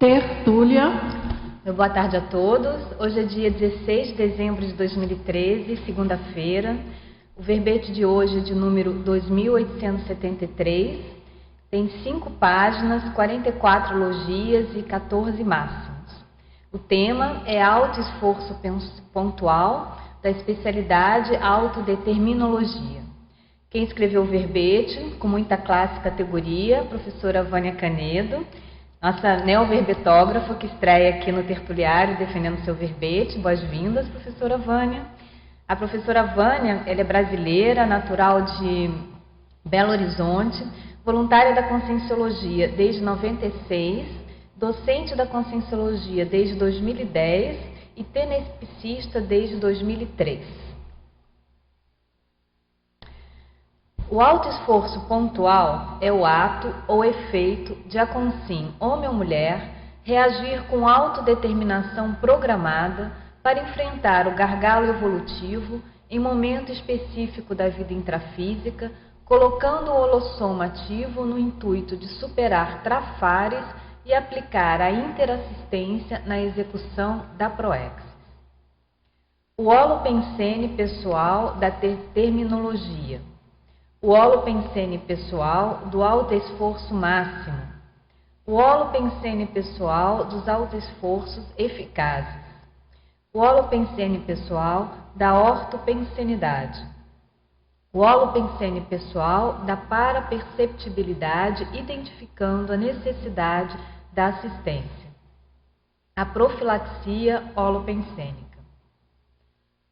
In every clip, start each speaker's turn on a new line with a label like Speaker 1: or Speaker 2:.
Speaker 1: Tertúlia.
Speaker 2: Boa tarde a todos. Hoje é dia 16 de dezembro de 2013, segunda-feira. O verbete de hoje é de número 2873. Tem 5 páginas, 44 logias e 14 máximos. O tema é autoesforço pontual da especialidade autodeterminologia. Quem escreveu o verbete, com muita classe e categoria, a professora Vânia Canedo, nossa neoverbetógrafa que estreia aqui no Tertuliário defendendo seu verbete. Boas-vindas, professora Vânia. A professora Vânia, ela é brasileira, natural de Belo Horizonte, voluntária da Conscienciologia desde 96, docente da Conscienciologia desde 2010 e tenepsista desde 2003. O autoesforço pontual é o ato ou efeito de a consim, homem ou mulher, reagir com autodeterminação programada para enfrentar o gargalo evolutivo em momento específico da vida intrafísica, colocando o holossoma ativo no intuito de superar trafares e aplicar a interassistência na execução da proexis. O holopensene pessoal da terminologia. O holopensene pessoal do autoesforço máximo. O holopensene pessoal dos autoesforços eficazes. O holopensene pessoal da ortopensenidade. O holopensene pessoal da paraperceptibilidade, identificando a necessidade da assistência. A profilaxia holopensênica.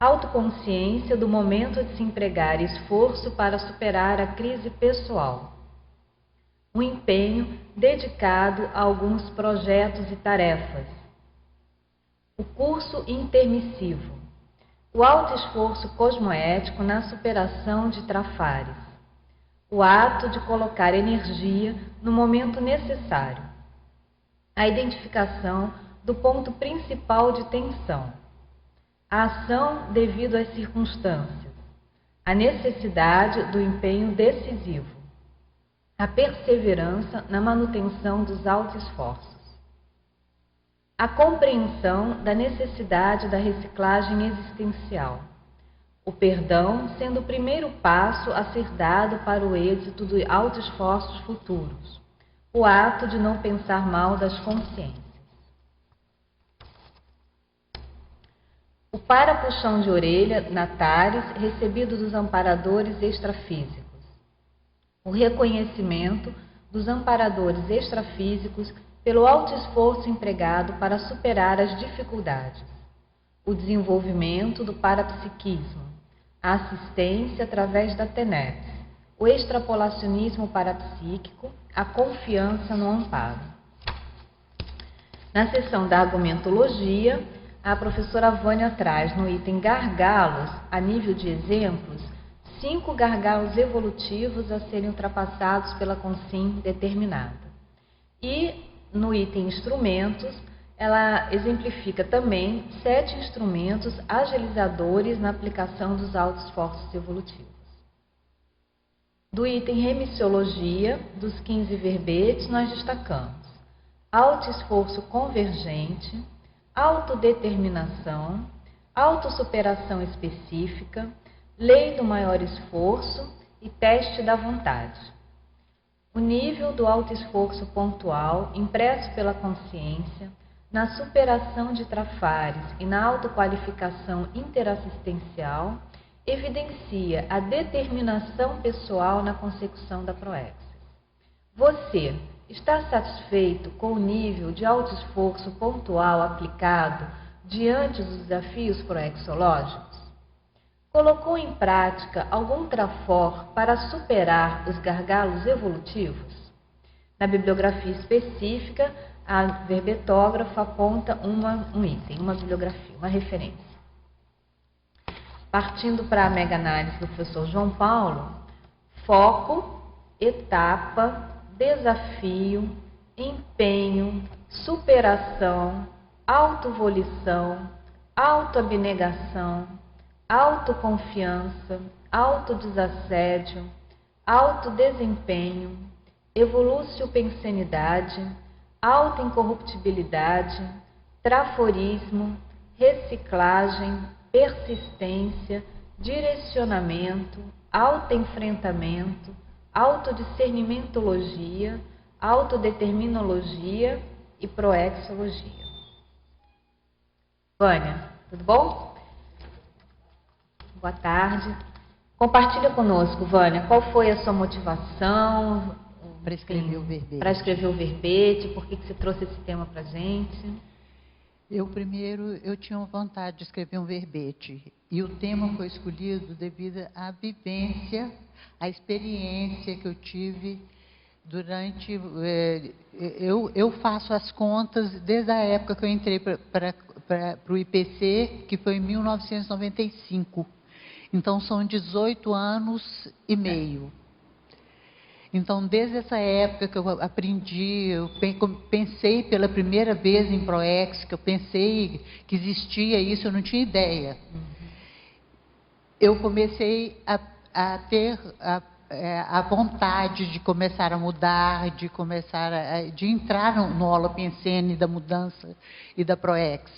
Speaker 2: Autoconsciência do momento de se empregar esforço para superar a crise pessoal. Um empenho dedicado a alguns projetos e tarefas. O curso intermissivo. O autoesforço cosmoético na superação de trafares. O ato de colocar energia no momento necessário. A identificação do ponto principal de tensão. A ação devido às circunstâncias, a necessidade do empenho decisivo, a perseverança na manutenção dos autoesforços, a compreensão da necessidade da reciclagem existencial, o perdão sendo o primeiro passo a ser dado para o êxito dos autoesforços futuros, o ato de não pensar mal das consciências. O para-puxão de orelha, natares, recebido dos amparadores extrafísicos. O reconhecimento dos amparadores extrafísicos pelo autoesforço empregado para superar as dificuldades. O desenvolvimento do parapsiquismo. A assistência através da TENEPS. O extrapolacionismo parapsíquico. A confiança no amparo. Na seção da argumentologia, a professora Vânia traz no item gargalos, a nível de exemplos, 5 gargalos evolutivos a serem ultrapassados pela consim determinada. E no item instrumentos, ela exemplifica também 7 instrumentos agilizadores na aplicação dos autoesforços evolutivos. Do item remissiologia, dos 15 verbetes, nós destacamos autoesforço convergente, autodeterminação, autossuperação específica, lei do maior esforço e teste da vontade. O nível do autoesforço pontual, impresso pela consciência, na superação de trafares e na autoqualificação interassistencial, evidencia a determinação pessoal na consecução da proexis. Você está satisfeito com o nível de autoesforço pontual aplicado diante dos desafios proexológicos? Colocou em prática algum trafor para superar os gargalos evolutivos? Na bibliografia específica, a verbetógrafa aponta um item, uma bibliografia, uma referência. Partindo para a mega-análise do professor João Paulo, foco, etapa, desafio, empenho, superação, autovolição, autoabnegação, autoconfiança, autodesassédio, autodesempenho, evolúcio-pensenidade, alta incorruptibilidade, traforismo, reciclagem, persistência, direcionamento, autoenfrentamento, autodiscernimentologia, autodeterminologia e proexologia. Vânia, tudo bom? Boa tarde. Compartilha conosco, Vânia, qual foi a sua motivação
Speaker 1: para escrever o verbete?
Speaker 2: Para escrever o verbete, por que você trouxe esse tema para a gente?
Speaker 1: Eu tinha vontade de escrever um verbete, e o tema foi escolhido devido à vivência, à experiência que eu tive durante... eu faço as contas desde a época que eu entrei para o IPC, que foi em 1995. Então, são 18 anos e meio. Então, desde essa época que eu aprendi, eu pensei pela primeira vez em ProEx, que eu pensei que existia isso, eu não tinha ideia. Eu comecei a ter a vontade de começar a mudar, de entrar no Holopensene da mudança e da ProEx.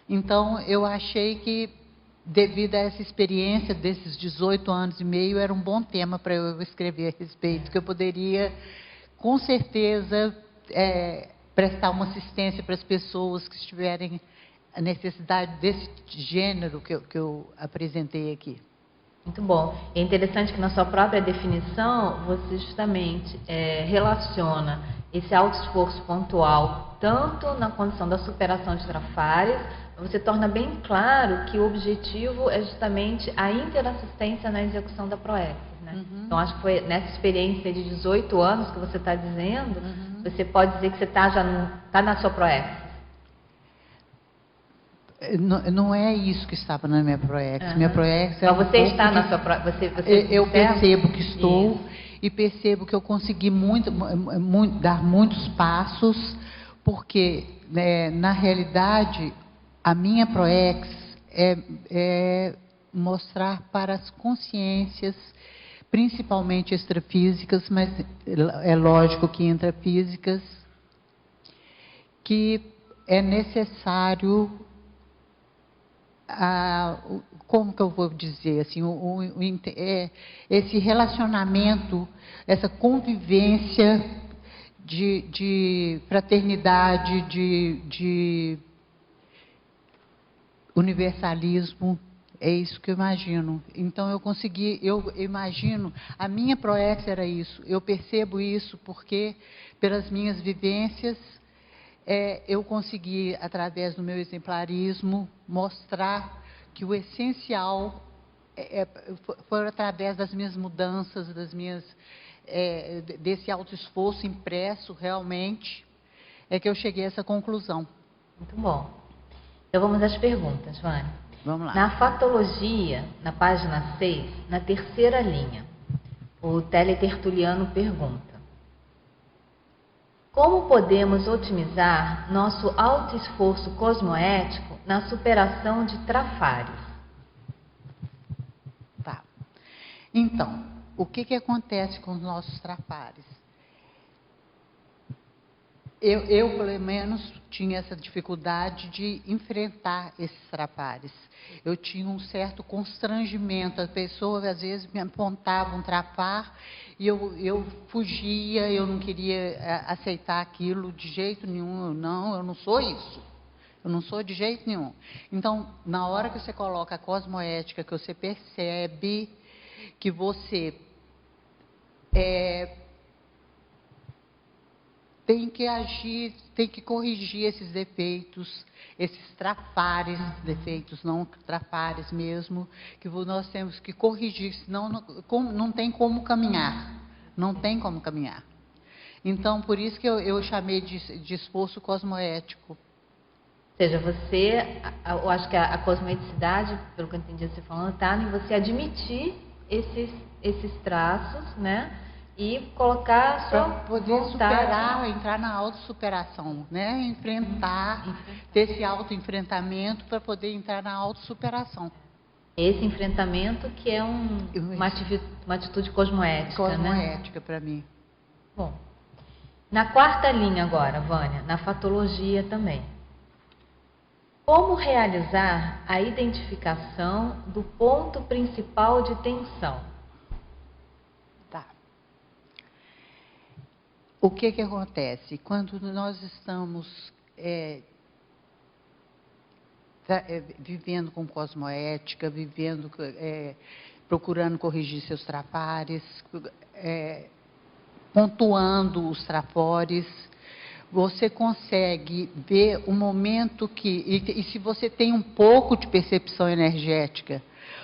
Speaker 1: Então, eu achei que, devido a essa experiência desses 18 anos e meio, era um bom tema para eu escrever a respeito, que eu poderia, com certeza, prestar uma assistência para as pessoas que estiverem a necessidade desse gênero que eu apresentei aqui.
Speaker 2: Muito bom. É interessante que na sua própria definição, você justamente relaciona esse auto-esforço pontual, tanto na condição da superação de trafares, você torna bem claro que o objetivo é justamente a interassistência na execução da ProEx, né? Então, acho que foi nessa experiência de 18 anos que você está dizendo, você pode dizer que você está na sua ProEx.
Speaker 1: Não é isso que estava na minha ProEx. Minha ProEx é
Speaker 2: Mas você está na sua ProEx?
Speaker 1: Eu percebo que estou, e percebo que eu consegui dar muitos passos, porque, na realidade, a minha ProEx é mostrar para as consciências, principalmente extrafísicas, mas é lógico que intrafísicas, que é necessário, como que eu vou dizer, assim, esse relacionamento, essa convivência de fraternidade, de universalismo, é isso que eu imagino. Então, eu imagino, a minha ProEx era isso, eu percebo isso porque, pelas minhas vivências, eu consegui, através do meu exemplarismo, mostrar que o essencial foi através das minhas mudanças, desse autoesforço impresso, realmente, que eu cheguei a essa conclusão.
Speaker 2: Muito bom. Então, vamos às perguntas, Vânia.
Speaker 1: Vamos lá.
Speaker 2: Na fatologia, na página 6, na terceira linha, o teletertuliano pergunta: como podemos otimizar nosso autoesforço cosmoético na superação de trafares?
Speaker 1: Tá. Então, o que acontece com os nossos trafares? Eu, pelo menos, tinha essa dificuldade de enfrentar esses trafares. Eu tinha um certo constrangimento. As pessoas, às vezes, me apontavam um trafar e eu fugia, eu não queria aceitar aquilo de jeito nenhum. Eu não sou isso. Eu não sou de jeito nenhum. Então, na hora que você coloca a cosmoética, que você percebe que você tem que agir, tem que corrigir esses defeitos, esses trafares, defeitos, não trafares mesmo, que nós temos que corrigir, senão não tem como caminhar. Não tem como caminhar. Então, por isso que eu chamei de esforço cosmoético.
Speaker 2: Ou seja, eu acho que a cosmoeticidade, pelo que eu entendi você falando, está em você admitir esses traços, né? E colocar a sua
Speaker 1: para poder
Speaker 2: vontade.
Speaker 1: Superar, entrar na autossuperação, né? Enfrentar, ter esse autoenfrentamento para poder entrar na autossuperação.
Speaker 2: Esse enfrentamento que é uma atitude cosmoética,
Speaker 1: cosmoética, né? Para mim.
Speaker 2: Bom, Na quarta linha agora, Vânia, na fatologia também. Como realizar a identificação do ponto principal de tensão?
Speaker 1: Tá. O que acontece? Quando nós estamos vivendo com cosmoética, procurando corrigir seus trapares, pontuando os trapores, você consegue ver o momento que... E se você tem um pouco de percepção energética,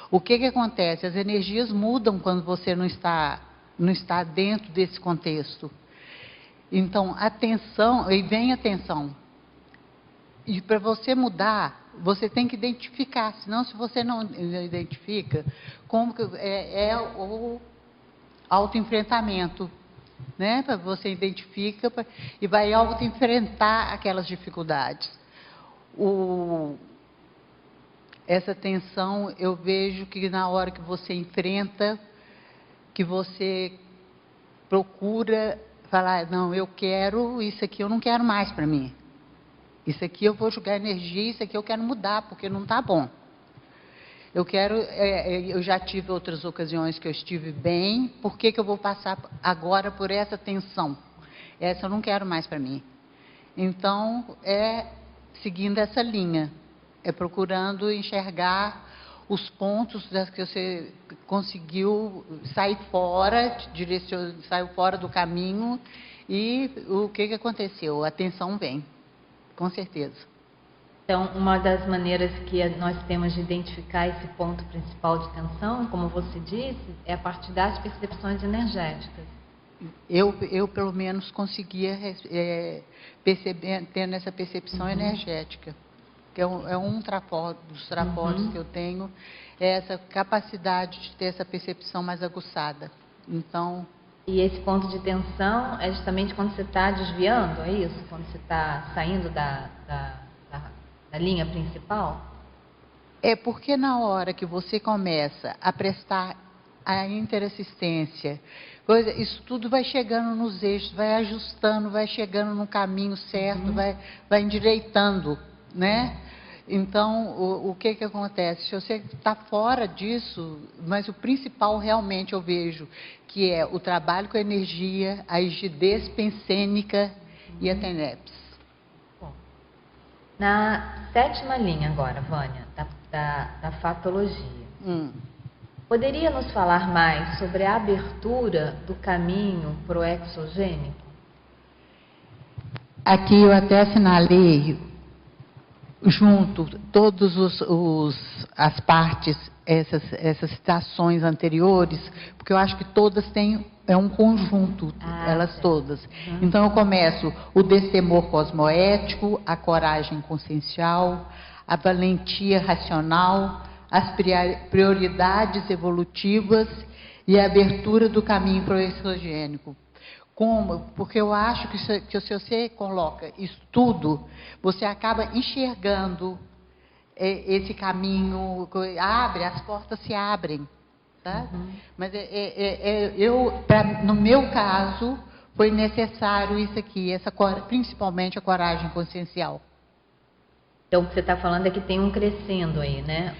Speaker 1: o que acontece? As energias mudam quando você não está dentro desse contexto. Então, atenção, e vem atenção. E para você mudar, você tem que identificar. Senão, se você não identifica, como que o autoenfrentamento, né? Você identifica e vai autoenfrentar aquelas dificuldades. Essa tensão, eu vejo que na hora que você enfrenta, que você procura falar, não, eu quero isso aqui, eu não quero mais para mim. Isso aqui eu vou jogar energia, isso aqui eu quero mudar, porque não está bom. Eu já tive outras ocasiões que eu estive bem, por que eu vou passar agora por essa tensão? Essa eu não quero mais para mim. Então, seguindo essa linha, procurando enxergar os pontos que você conseguiu sair fora, saiu fora do caminho, e o que aconteceu? A tensão vem, com certeza.
Speaker 2: Então, uma das maneiras que nós temos de identificar esse ponto principal de tensão, como você disse, é a partir das percepções energéticas.
Speaker 1: Eu pelo menos, conseguia perceber, tendo essa percepção energética, que é um dos trapores que eu tenho, é essa capacidade de ter essa percepção mais aguçada. Então...
Speaker 2: E esse ponto de tensão é justamente quando você está desviando, é isso? Quando você está saindo da linha principal?
Speaker 1: É porque na hora que você começa a prestar a interassistência, isso tudo vai chegando nos eixos, vai ajustando, vai chegando no caminho certo, vai endireitando, né? Então, o que acontece? Se você está fora disso, mas o principal realmente eu vejo que é o trabalho com a energia, a rigidez pensênica e a TENEPS.
Speaker 2: Na sétima linha agora, Vânia, da fatologia. Poderia nos falar mais sobre a abertura do caminho proexogênico?
Speaker 1: Aqui eu até assinalei junto todas as partes, essas citações anteriores, porque eu acho que todas têm, um conjunto, elas todas. Então eu começo o destemor cosmoético, a coragem consciencial, a valentia racional, as prioridades evolutivas e a abertura do caminho proexogênico. Porque eu acho que se você coloca isso tudo, você acaba enxergando esse caminho, as portas se abrem, tá? Mas no meu caso, foi necessário isso aqui, principalmente a coragem consciencial.
Speaker 2: Então, o que você está falando é que tem um crescendo aí, né?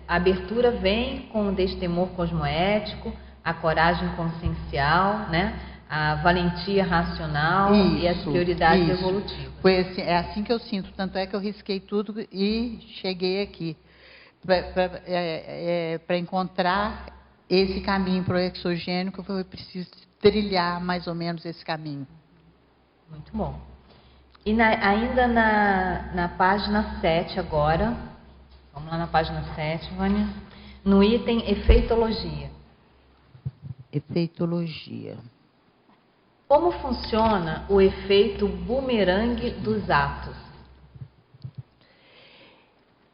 Speaker 2: A abertura vem com o destemor cosmoético, a coragem consciencial, né? A valentia racional e as prioridades evolutivas.
Speaker 1: É assim que eu sinto, tanto é que eu risquei tudo e cheguei aqui para encontrar esse caminho proexogênico, foi preciso trilhar mais ou menos esse caminho.
Speaker 2: Muito bom. E ainda na página 7 agora, vamos lá na página 7, Vânia, no item efeitologia.
Speaker 1: Efeitologia.
Speaker 2: Como funciona o efeito bumerangue dos atos?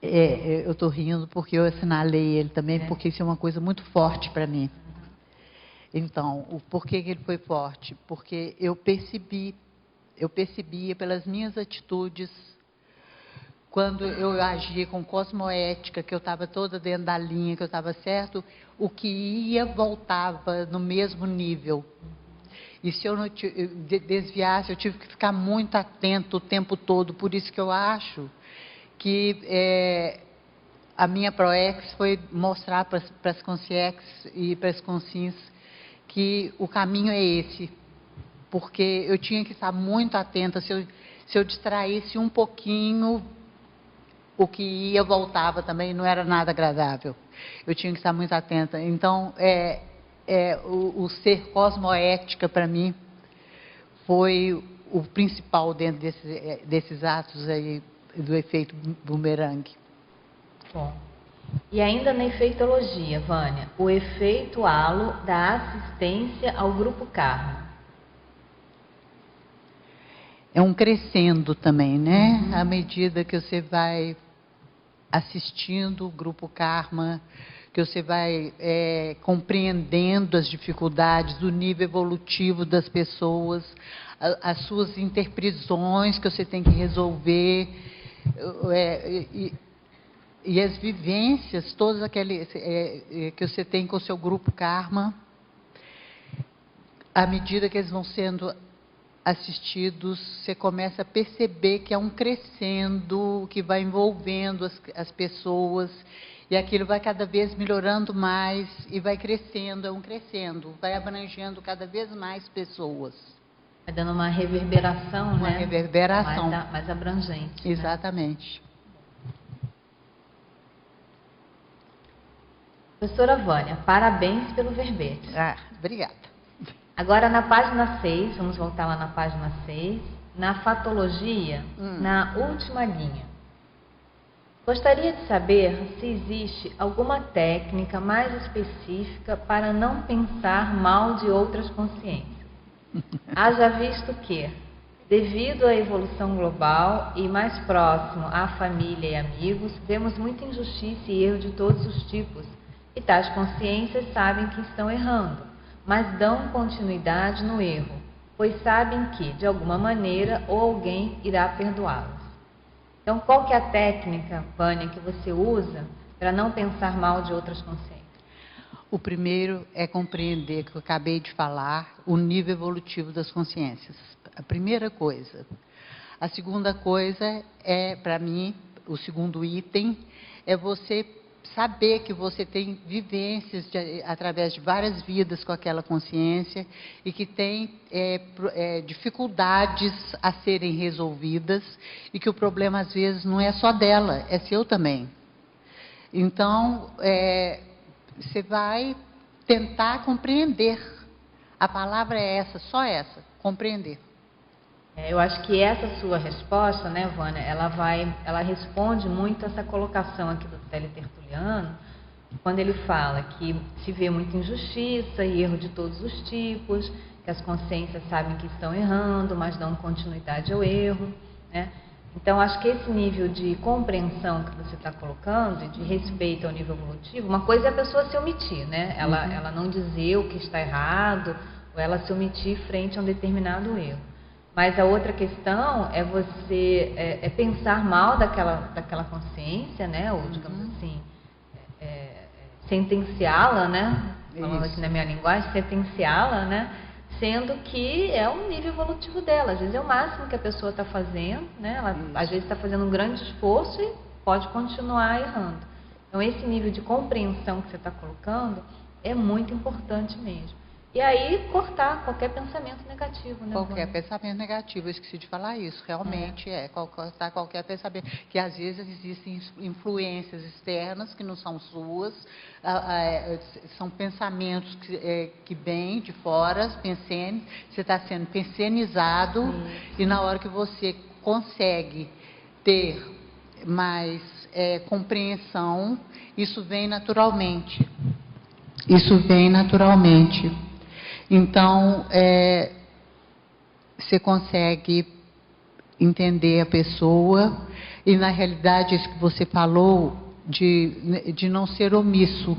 Speaker 1: Eu estou rindo porque eu assinalei ele também, porque isso é uma coisa muito forte para mim. Então, por que ele foi forte? Porque eu percebia pelas minhas atitudes, quando eu agia com cosmoética, que eu estava toda dentro da linha, que eu estava certo, o que ia voltava no mesmo nível. E se eu não desviasse, eu tive que ficar muito atento o tempo todo. Por isso que eu acho que a minha ProEx foi mostrar para as consciex e para as consciências que o caminho é esse. Porque eu tinha que estar muito atenta. Se eu distraísse um pouquinho, o que ia voltava também, não era nada agradável. Eu tinha que estar muito atenta. Então, o ser cosmoética, para mim, foi o principal dentro desses atos aí do efeito bumerangue.
Speaker 2: Bom, e ainda na efeitologia, Vânia, o efeito halo da assistência ao grupo karma.
Speaker 1: É um crescendo também, né? À medida que você vai assistindo o grupo karma, que você vai compreendendo as dificuldades do nível evolutivo das pessoas, as suas interprisões que você tem que resolver, e as vivências, todas aquelas que você tem com o seu grupo karma, à medida que eles vão sendo assistidos, você começa a perceber que é um crescendo, que vai envolvendo as pessoas, e aquilo vai cada vez melhorando mais, e vai crescendo, é um crescendo, vai abrangendo cada vez mais pessoas.
Speaker 2: Vai dando uma reverberação,
Speaker 1: uma
Speaker 2: né?
Speaker 1: Reverberação.
Speaker 2: Mais abrangente.
Speaker 1: Exatamente.
Speaker 2: Né? Professora Vânia, parabéns pelo verbete.
Speaker 1: Obrigada.
Speaker 2: Agora na página 6, vamos voltar lá na página 6, na fatologia, na última linha. Gostaria de saber se existe alguma técnica mais específica para não pensar mal de outras consciências. Haja visto que, devido à evolução global e mais próximo à família e amigos, vemos muita injustiça e erro de todos os tipos, e tais consciências sabem que estão errando, mas dão continuidade no erro, pois sabem que, de alguma maneira, ou alguém irá perdoá-los. Então, qual que é a técnica, Vânia, que você usa para não pensar mal de outras consciências?
Speaker 1: O primeiro é compreender, que eu acabei de falar, o nível evolutivo das consciências. A primeira coisa. A segunda coisa para mim, o segundo item, é você saber que você tem vivências através de várias vidas com aquela consciência e que tem dificuldades a serem resolvidas e que o problema às vezes não é só dela, é seu também. Então, você vai tentar compreender. A palavra é essa, só essa, compreender.
Speaker 2: Eu acho que essa sua resposta, né, Vânia, ela responde muito essa colocação aqui do Célio Tertuliano, quando ele fala que se vê muita injustiça e erro de todos os tipos, que as consciências sabem que estão errando, mas dão continuidade ao erro, né? Então, acho que esse nível de compreensão que você está colocando, e de respeito ao nível evolutivo, uma coisa é a pessoa se omitir, né? Ela não dizer o que está errado, ou ela se omitir frente a um determinado erro. Mas a outra questão é você pensar mal daquela consciência, né? Ou, digamos assim, sentenciá-la, né? Falando aqui na minha linguagem, sentenciá-la, né? Sendo que é um nível evolutivo dela. Às vezes é o máximo que a pessoa está fazendo, né? Ela às vezes está fazendo um grande esforço e pode continuar errando. Então, esse nível de compreensão que você está colocando é muito importante mesmo. E aí, cortar qualquer pensamento negativo, né?
Speaker 1: Qualquer pensamento negativo, eu esqueci de falar isso, realmente cortar qualquer pensamento, que às vezes existem influências externas que não são suas, são pensamentos que vêm de fora, você está sendo pensionizado, e na hora que você consegue ter mais compreensão, isso vem naturalmente. Isso vem naturalmente. Então, você consegue entender a pessoa e, na realidade, isso que você falou de não ser omisso.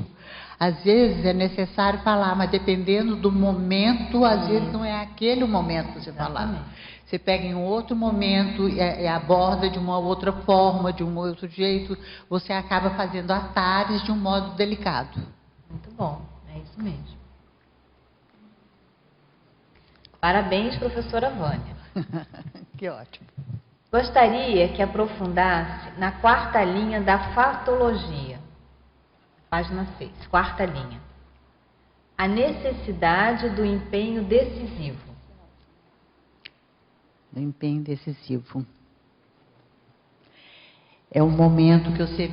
Speaker 1: Às vezes é necessário falar, mas dependendo do momento, às vezes não é aquele o momento para você falar. Você pega em outro momento e aborda de uma outra forma, de um outro jeito, você acaba fazendo atalhos de um modo delicado.
Speaker 2: Muito bom, é isso mesmo. Parabéns, professora Vânia.
Speaker 1: Que ótimo.
Speaker 2: Gostaria que aprofundasse na quarta linha da fatologia. Página 6, quarta linha. A necessidade do empenho decisivo.
Speaker 1: Do empenho decisivo. É o momento que você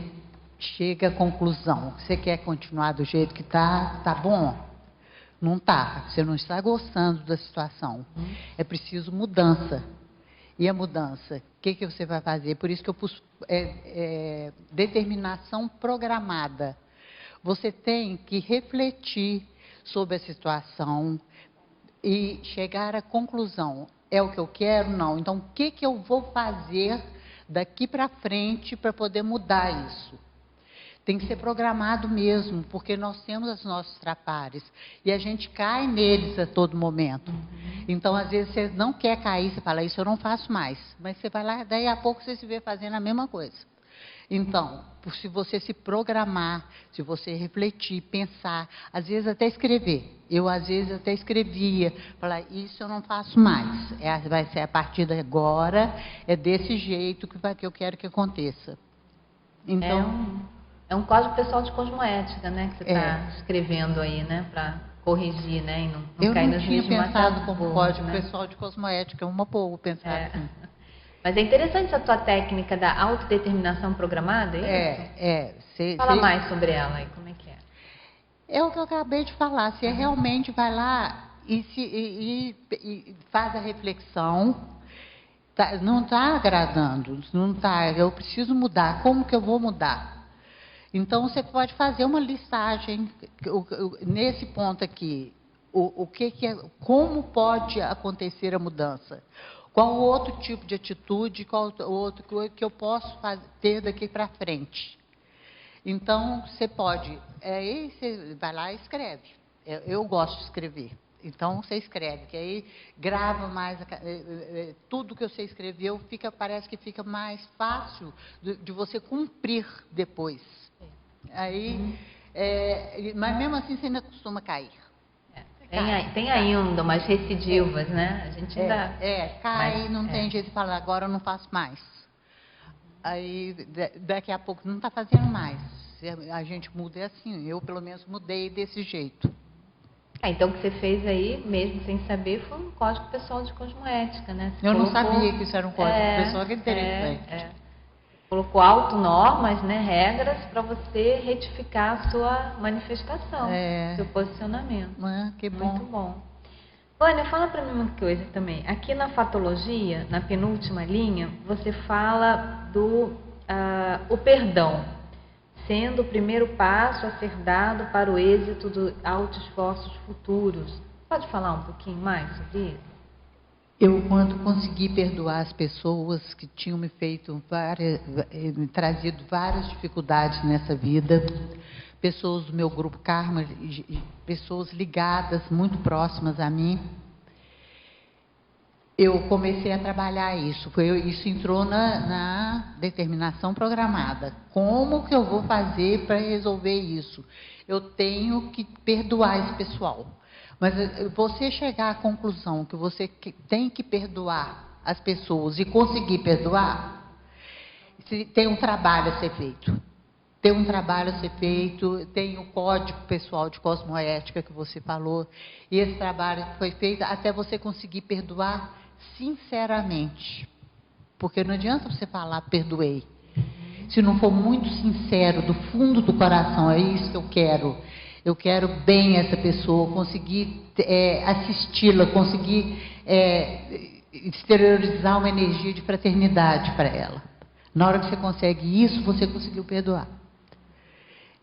Speaker 1: chega à conclusão. Você quer continuar do jeito que está? Tá bom? Não está. Você não está gostando da situação. É preciso mudança. E a mudança? O que você vai fazer? Por isso que eu pus determinação programada. Você tem que refletir sobre a situação e chegar à conclusão. É o que eu quero? Não. Então, o que eu vou fazer daqui para frente para poder mudar isso? Tem que ser programado mesmo, porque nós temos os nossos trapares e a gente cai neles a todo momento. Então, às vezes, você não quer cair, você fala, isso eu não faço mais. Mas você vai lá, daí a pouco você se vê fazendo a mesma coisa. Então, se você se programar, se você refletir, pensar, às vezes até escrever. Eu, às vezes, até escrevia, falar, isso eu não faço mais. Vai ser a partir de agora, é desse jeito que eu quero que aconteça. Então,
Speaker 2: é um código pessoal de cosmoética, né, que você está escrevendo aí, né, para corrigir, né, e não cair nas mesmas.
Speaker 1: Eu não tinha pensado como código,
Speaker 2: né?
Speaker 1: pessoal de cosmoética, é uma boa pensar assim.
Speaker 2: Mas é interessante essa tua técnica da autodeterminação programada, é isso? Fala mais sobre ela aí, como é que é?
Speaker 1: É o que eu acabei de falar, você realmente vai lá e faz a reflexão, não está agradando, não está, eu preciso mudar, como que eu vou mudar? Então, você pode fazer uma listagem, nesse ponto aqui, como pode acontecer a mudança? Qual outro tipo de atitude, qual outro que eu posso ter daqui para frente? Então, você pode, aí você vai lá e escreve. Eu gosto de escrever. Então, você escreve, que aí grava mais, tudo que você escreveu, parece que fica mais fácil de você cumprir depois. Aí, mas mesmo assim você ainda costuma cair.
Speaker 2: Tem ainda umas recidivas, né? A gente ainda...
Speaker 1: cai, não tem jeito de falar, agora eu não faço mais. Aí, daqui a pouco, não está fazendo mais. A gente muda assim, eu pelo menos mudei desse jeito.
Speaker 2: Então, o que você fez aí, mesmo sem saber, foi um código pessoal de cosmoética, né? Você
Speaker 1: não sabia que isso era um código pessoal, que interessante.
Speaker 2: Colocou autonormas, né, regras, para você retificar a sua manifestação, seu posicionamento.
Speaker 1: Que bom.
Speaker 2: Muito bom. Vânia, fala para mim uma coisa também. Aqui na fatologia, na penúltima linha, você fala o perdão, sendo o primeiro passo a ser dado para o êxito dos auto-esforços futuros. Pode falar um pouquinho mais sobre isso?
Speaker 1: Eu, quando consegui perdoar as pessoas que tinham me trazido várias dificuldades nessa vida, pessoas do meu grupo Karma, pessoas ligadas, muito próximas a mim, eu comecei a trabalhar isso. Isso entrou na determinação programada. Como que eu vou fazer para resolver isso? Eu tenho que perdoar esse pessoal. Mas você chegar à conclusão que você tem que perdoar as pessoas e conseguir perdoar, tem um trabalho a ser feito. Tem um trabalho a ser feito, tem o código pessoal de cosmoética que você falou, e esse trabalho foi feito até você conseguir perdoar sinceramente. Porque não adianta você falar, perdoei. Se não for muito sincero, do fundo do coração, é isso que eu quero. Eu quero bem essa pessoa, conseguir assisti-la, conseguir exteriorizar uma energia de fraternidade para ela. Na hora que você consegue isso, você conseguiu perdoar.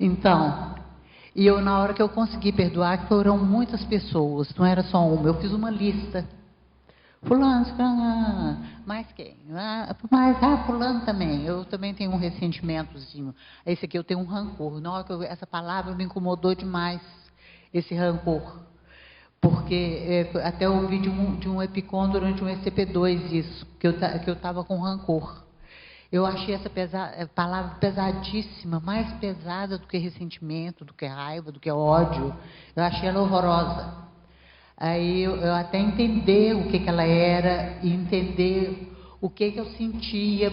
Speaker 1: Então, na hora que eu consegui perdoar, foram muitas pessoas, não era só uma, eu fiz uma lista. Fulano, mais quem? Fulano também. Eu também tenho um ressentimentozinho. Esse aqui eu tenho um rancor. Na hora que essa palavra me incomodou demais, esse rancor. Porque até eu ouvi de um EPICOM durante um ECP2 isso, que eu estava com rancor. Eu achei essa palavra pesadíssima, mais pesada do que ressentimento, do que raiva, do que ódio. Eu achei ela horrorosa. Aí eu até entender o que ela era, e entender o que eu sentia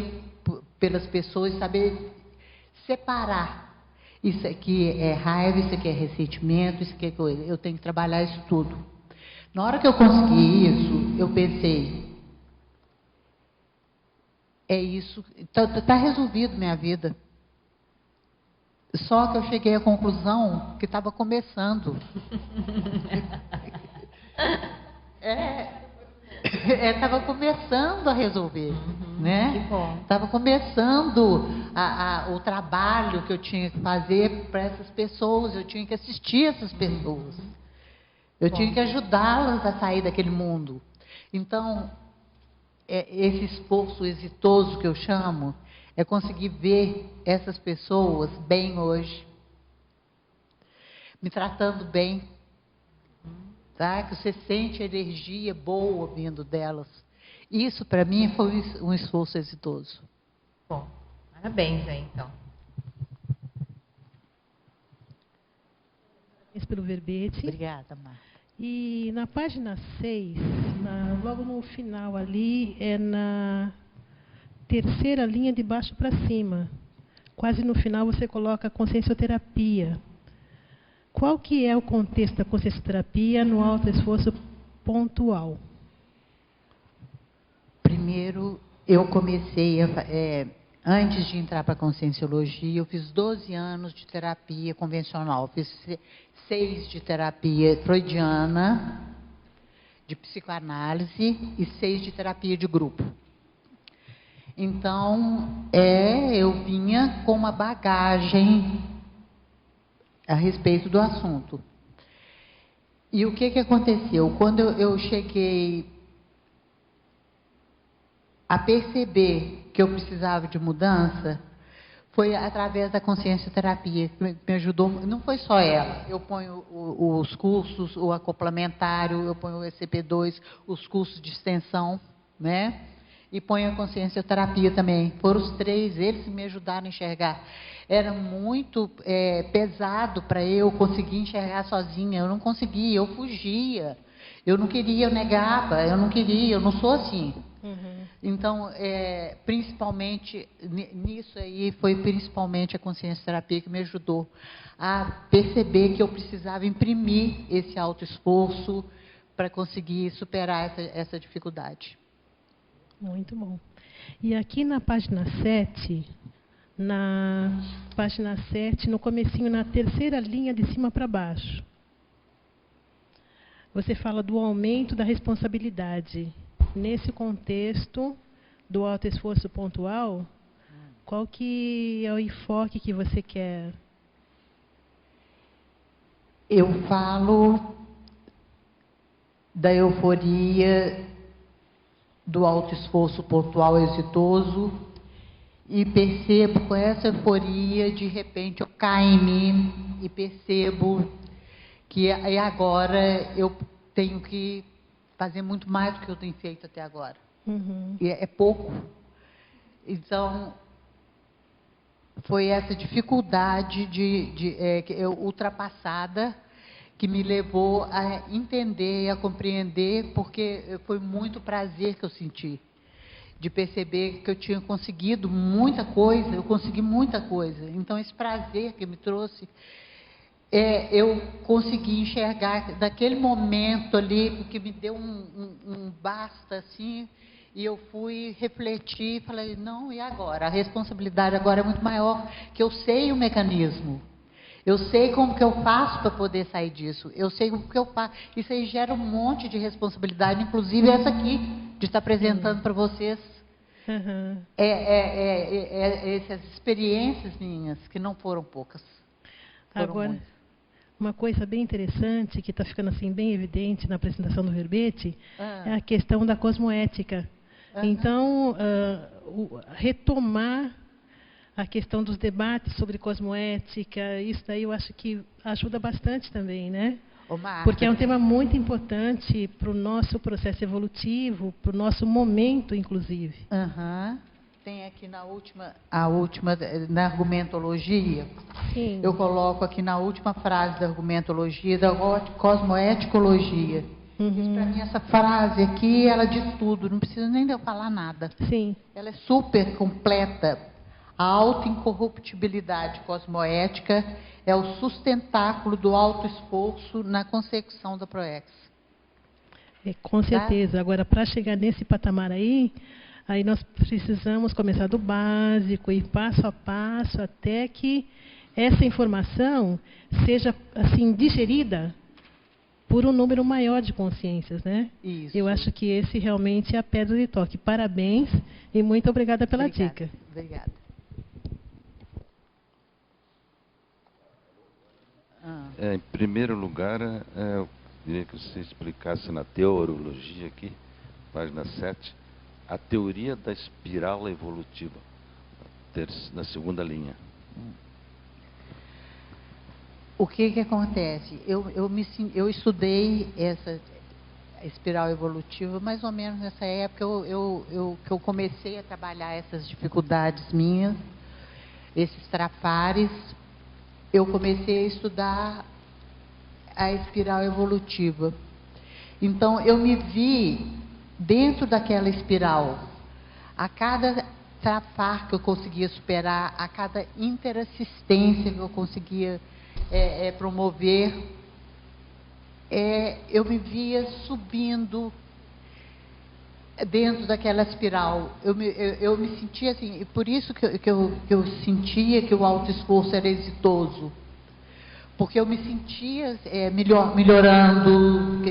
Speaker 1: pelas pessoas, saber separar. Isso aqui é raiva, isso aqui é ressentimento, isso aqui é coisa. Eu tenho que trabalhar isso tudo. Na hora que eu consegui isso, eu pensei, é isso, está resolvido minha vida. Só que eu cheguei à conclusão que estava começando. Estava começando a resolver, né?
Speaker 2: Que bom.
Speaker 1: Estava começando o trabalho que eu tinha que fazer para essas pessoas, eu tinha que assistir essas pessoas. Eu tinha que ajudá-las a sair daquele mundo. Então, esse esforço exitoso que eu chamo, é conseguir ver essas pessoas bem hoje, me tratando bem, tá? Que você sente a energia boa vindo delas. Isso, para mim, foi um esforço exitoso.
Speaker 2: Bom, parabéns aí, então.
Speaker 3: Parabéns pelo verbete.
Speaker 1: Obrigada, Marta.
Speaker 3: E na página 6, logo no final ali, é na terceira linha de baixo para cima. Quase no final você coloca consciencioterapia. Qual que é o contexto da consciencioterapia no autoesforço pontual?
Speaker 1: Primeiro, eu comecei, antes de entrar para a conscienciologia, eu fiz 12 anos de terapia convencional. Fiz 6 de terapia freudiana, de psicoanálise, e 6 de terapia de grupo. Então, eu vinha com uma bagagem a respeito do assunto. E o que aconteceu? Quando eu cheguei a perceber que eu precisava de mudança, foi através da consciencioterapia que me ajudou. Não foi só ela. Eu ponho os cursos, o acoplamentário, eu ponho o ECP2, os cursos de extensão, né? E ponho a consciencioterapia também. Foram os 3, eles que me ajudaram a enxergar. Era muito pesado para eu conseguir enxergar sozinha. Eu não conseguia, eu fugia. Eu não queria, eu negava, eu não queria, eu não sou assim.
Speaker 3: Uhum.
Speaker 1: Então, principalmente, nisso aí, foi principalmente a consciencioterapia que me ajudou a perceber que eu precisava imprimir esse autoesforço para conseguir superar essa dificuldade.
Speaker 3: Muito bom. E aqui na página 7, no comecinho, na terceira linha de cima para baixo, você fala do aumento da responsabilidade. Nesse contexto do autoesforço pontual, qual que é o enfoque que você quer?
Speaker 1: Eu falo da euforia, do autoesforço pontual exitoso, e percebo com essa euforia, de repente eu caio em mim e percebo que agora eu tenho que fazer muito mais do que eu tenho feito até agora.
Speaker 3: Uhum.
Speaker 1: E é pouco. Então, foi essa dificuldade ultrapassada que me levou a entender e a compreender, porque foi muito prazer que eu senti, de perceber que eu tinha conseguido muita coisa, eu consegui muita coisa. Então, esse prazer que me trouxe, eu consegui enxergar daquele momento ali, porque me deu um basta, assim, e eu fui refletir e falei, não, e agora? A responsabilidade agora é muito maior, que eu sei o mecanismo. Eu sei como que eu faço para poder sair disso. Eu sei o que eu faço. Isso aí gera um monte de responsabilidade, inclusive essa aqui, de estar apresentando para vocês.
Speaker 3: Uhum.
Speaker 1: Essas experiências minhas, que não foram poucas.
Speaker 3: Agora,
Speaker 1: muitas.
Speaker 3: Uma coisa bem interessante, que está ficando assim bem evidente na apresentação do verbete, é a questão da cosmoética. Então, retomar a questão dos debates sobre cosmoética, isso daí eu acho que ajuda bastante também, né? Porque é um tema muito importante para o nosso processo evolutivo, para o nosso momento, inclusive.
Speaker 1: Tem aqui na na argumentologia, eu coloco aqui na última frase da argumentologia, da cosmoeticologia, Isso, para mim, essa frase aqui, ela diz tudo, não precisa nem de eu falar nada.
Speaker 3: Sim.
Speaker 1: Ela é super completa. A auto-incorruptibilidade cosmoética é o sustentáculo do auto-esforço na consecução da PROEX.
Speaker 3: Com certeza. Agora, para chegar nesse patamar aí nós precisamos começar do básico, ir passo a passo, até que essa informação seja assim digerida por um número maior de consciências, né?
Speaker 1: Isso.
Speaker 3: Eu acho que esse realmente é a pedra de toque. Parabéns e muito obrigada pela dica.
Speaker 1: Obrigada.
Speaker 4: Em primeiro lugar, eu queria que você explicasse na teorologia aqui, página 7, a teoria da espiral evolutiva, na segunda linha.
Speaker 1: O que acontece? Eu estudei essa espiral evolutiva mais ou menos nessa época que eu comecei a trabalhar essas dificuldades minhas, esses trafares. Eu comecei a estudar a espiral evolutiva. Então, eu me vi dentro daquela espiral. A cada trafar que eu conseguia superar, a cada interassistência que eu conseguia promover, eu me via subindo dentro daquela espiral. Eu me sentia assim, e por isso que eu sentia que o autoesforço era exitoso. Porque eu me sentia melhorando,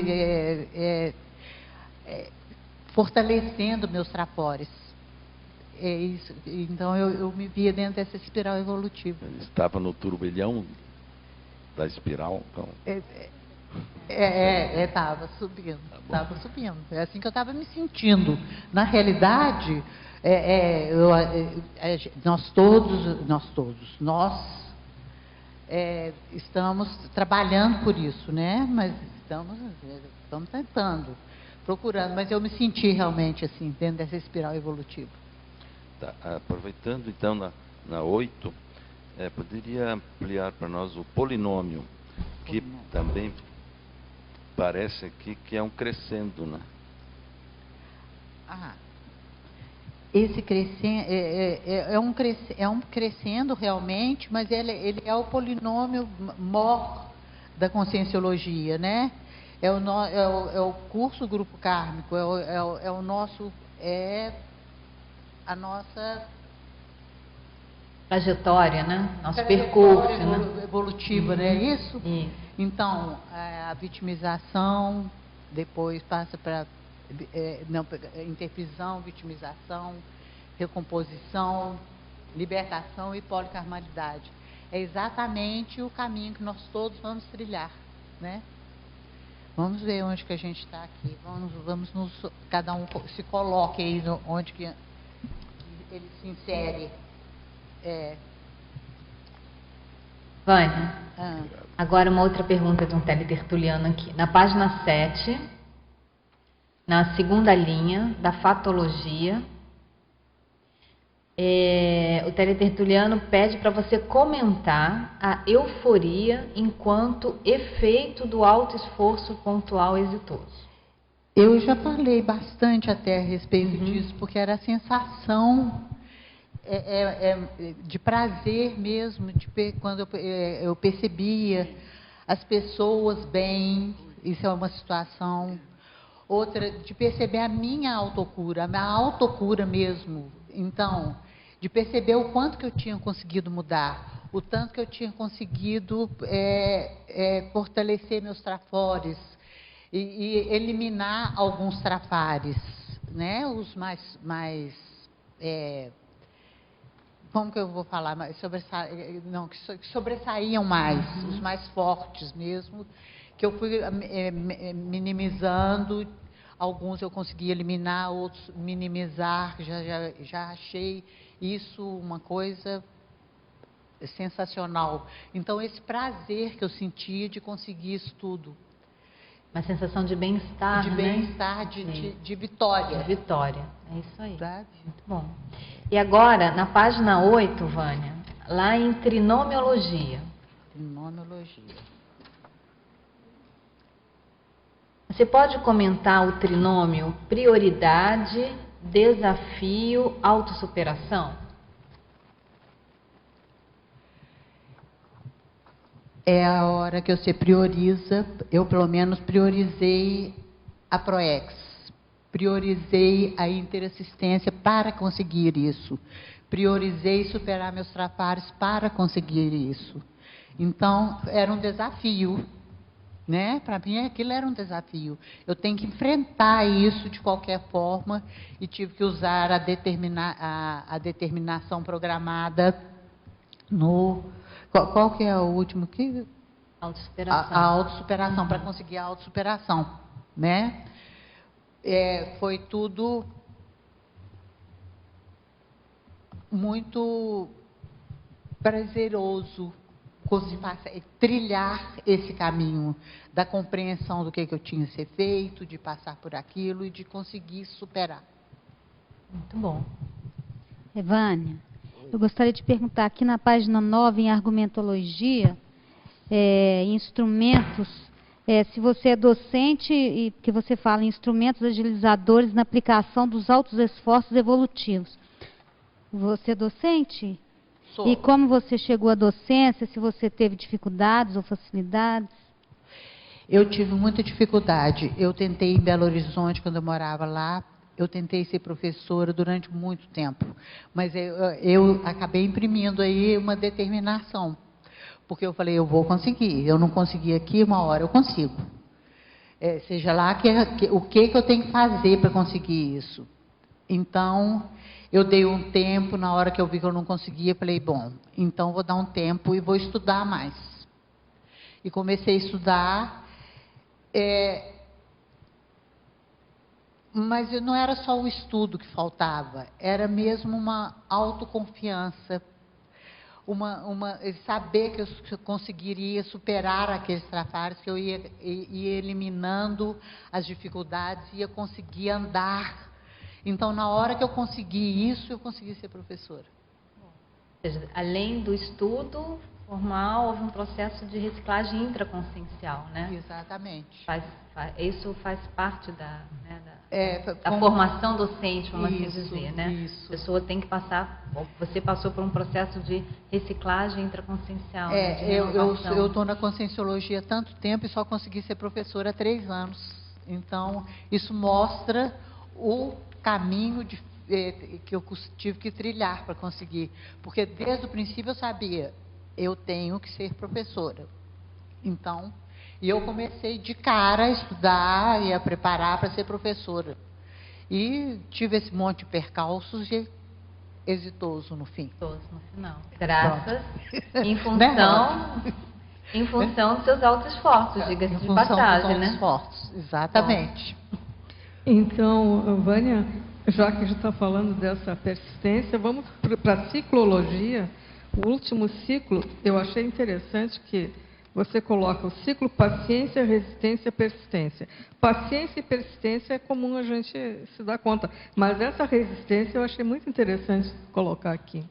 Speaker 1: fortalecendo meus trafores. É isso. Então eu me via dentro dessa espiral evolutiva.
Speaker 4: Ele estava no turbilhão da espiral, então.
Speaker 1: Estava subindo, estava subindo. É assim que eu estava me sentindo. Na realidade, nós estamos trabalhando por isso, né? Mas estamos tentando, procurando. Mas eu me senti realmente assim, dentro dessa espiral evolutiva.
Speaker 4: Tá, aproveitando então na 8, poderia ampliar para nós o polinômio, que também parece aqui que é um crescendo, né?
Speaker 1: Esse crescendo é um crescendo realmente, mas ele é o polinômio mor da conscienciologia, né? É o curso grupo kármico, a nossa
Speaker 2: trajetória, né? Nosso percurso, né?
Speaker 1: Evolutiva, né? Isso?
Speaker 2: Isso.
Speaker 1: Então, a vitimização, depois passa para intervisão, vitimização, recomposição, libertação e policarmalidade. É exatamente o caminho que nós todos vamos trilhar, né? Vamos ver onde que a gente está aqui. Cada um se coloque aí onde que ele se insere.
Speaker 2: Vânia, agora uma outra pergunta de um teletertuliano aqui. Na página 7, na segunda linha da fatologia, o teletertuliano pede para você comentar a euforia enquanto efeito do autoesforço pontual exitoso.
Speaker 1: Eu já falei bastante até a respeito disso, porque era a sensação de prazer mesmo, quando eu percebia as pessoas bem, isso é uma situação. Outra, de perceber a minha autocura mesmo. Então, de perceber o quanto que eu tinha conseguido mudar, o tanto que eu tinha conseguido fortalecer meus trafores e eliminar alguns trafares, né? Os mais como que eu vou falar? Que sobressaíam mais, os mais fortes mesmo, que eu fui minimizando. Alguns eu consegui eliminar, outros minimizar. Já achei isso uma coisa sensacional. Então, esse prazer que eu sentia de conseguir isso tudo.
Speaker 2: Uma sensação de bem-estar,
Speaker 1: de bem-estar, de vitória.
Speaker 2: De vitória, é isso aí.
Speaker 1: Sabe?
Speaker 2: Muito bom. E agora, na página 8, Vânia, lá em trinomiologia.
Speaker 1: Trinomiologia.
Speaker 2: Você pode comentar o trinômio prioridade, desafio, autossuperação?
Speaker 1: É a hora que você prioriza, eu pelo menos priorizei a PROEX, priorizei a interassistência para conseguir isso, priorizei superar meus trapares para conseguir isso. Então, era um desafio, né? Para mim, aquilo era um desafio. Eu tenho que enfrentar isso de qualquer forma e tive que usar a determinação programada no... Qual que é o último que?
Speaker 2: Autossuperação.
Speaker 1: A autossuperação, para conseguir a autossuperação, né? Foi tudo muito prazeroso trilhar esse caminho da compreensão do que eu tinha que ser feito, de passar por aquilo e de conseguir superar.
Speaker 2: Muito bom.
Speaker 5: Evânia, eu gostaria de perguntar aqui na página 9, em argumentologia, instrumentos, se você é docente, e que você fala em instrumentos agilizadores na aplicação dos altos esforços evolutivos. Você é docente?
Speaker 1: Sou.
Speaker 5: E como você chegou à docência, se você teve dificuldades ou facilidades?
Speaker 1: Eu tive muita dificuldade. Eu tentei em Belo Horizonte, quando eu morava lá, eu tentei ser professora durante muito tempo, mas eu acabei imprimindo aí uma determinação, porque eu falei, eu vou conseguir, eu não consegui aqui, uma hora eu consigo. Seja lá o que eu tenho que fazer para conseguir isso. Então, eu dei um tempo, na hora que eu vi que eu não conseguia, falei, bom, então vou dar um tempo e vou estudar mais. E comecei a estudar, mas não era só o estudo que faltava, era mesmo uma autoconfiança, saber que eu conseguiria superar aqueles trapares, que eu ia eliminando as dificuldades, ia conseguir andar. Então, na hora que eu consegui isso, eu consegui ser professora.
Speaker 2: Ou seja, além do estudo formal, houve um processo de reciclagem intraconsciencial, né?
Speaker 1: Exatamente.
Speaker 2: Isso faz parte da
Speaker 1: como
Speaker 2: formação docente, vamos assim dizer, né?
Speaker 1: Isso.
Speaker 2: A pessoa tem que passar, você passou por um processo de reciclagem intraconsciencial.
Speaker 1: Eu estou na conscienciologia há tanto tempo e só consegui ser professora há 3 anos. Então, isso mostra o caminho que eu tive que trilhar para conseguir. Porque desde o princípio eu sabia, eu tenho que ser professora. Então, eu comecei de cara a estudar e a preparar para ser professora. E tive esse monte de percalços e exitoso no fim.
Speaker 2: Exitoso no final. Graças, em função dos seus altos esforços, diga-se de passagem, né?
Speaker 1: Esforços, exatamente.
Speaker 6: Então, Vânia, já que a gente está falando dessa persistência, vamos para a ciclologia. O último ciclo, eu achei interessante que você coloca o ciclo paciência, resistência, persistência. Paciência e persistência é comum a gente se dar conta, mas essa resistência eu achei muito interessante colocar aqui.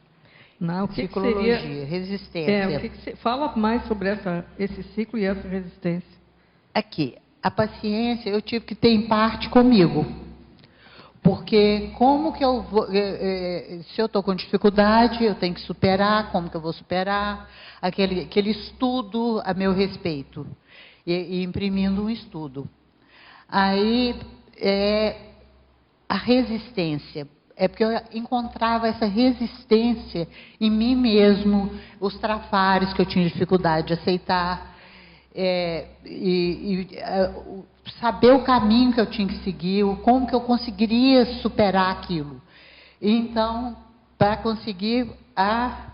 Speaker 6: O que
Speaker 1: Ciclologia,
Speaker 6: seria
Speaker 1: resistência.
Speaker 6: Fala mais sobre esse ciclo e essa resistência.
Speaker 1: Aqui, a paciência eu tive que ter em parte comigo. Porque como que eu vou, se eu estou com dificuldade, eu tenho que superar, como que eu vou superar? Aquele estudo a meu respeito, e imprimindo um estudo. Aí, a resistência, porque eu encontrava essa resistência em mim mesmo, os trafares que eu tinha dificuldade de aceitar, saber o caminho que eu tinha que seguir, como que eu conseguiria superar aquilo. Então, para conseguir a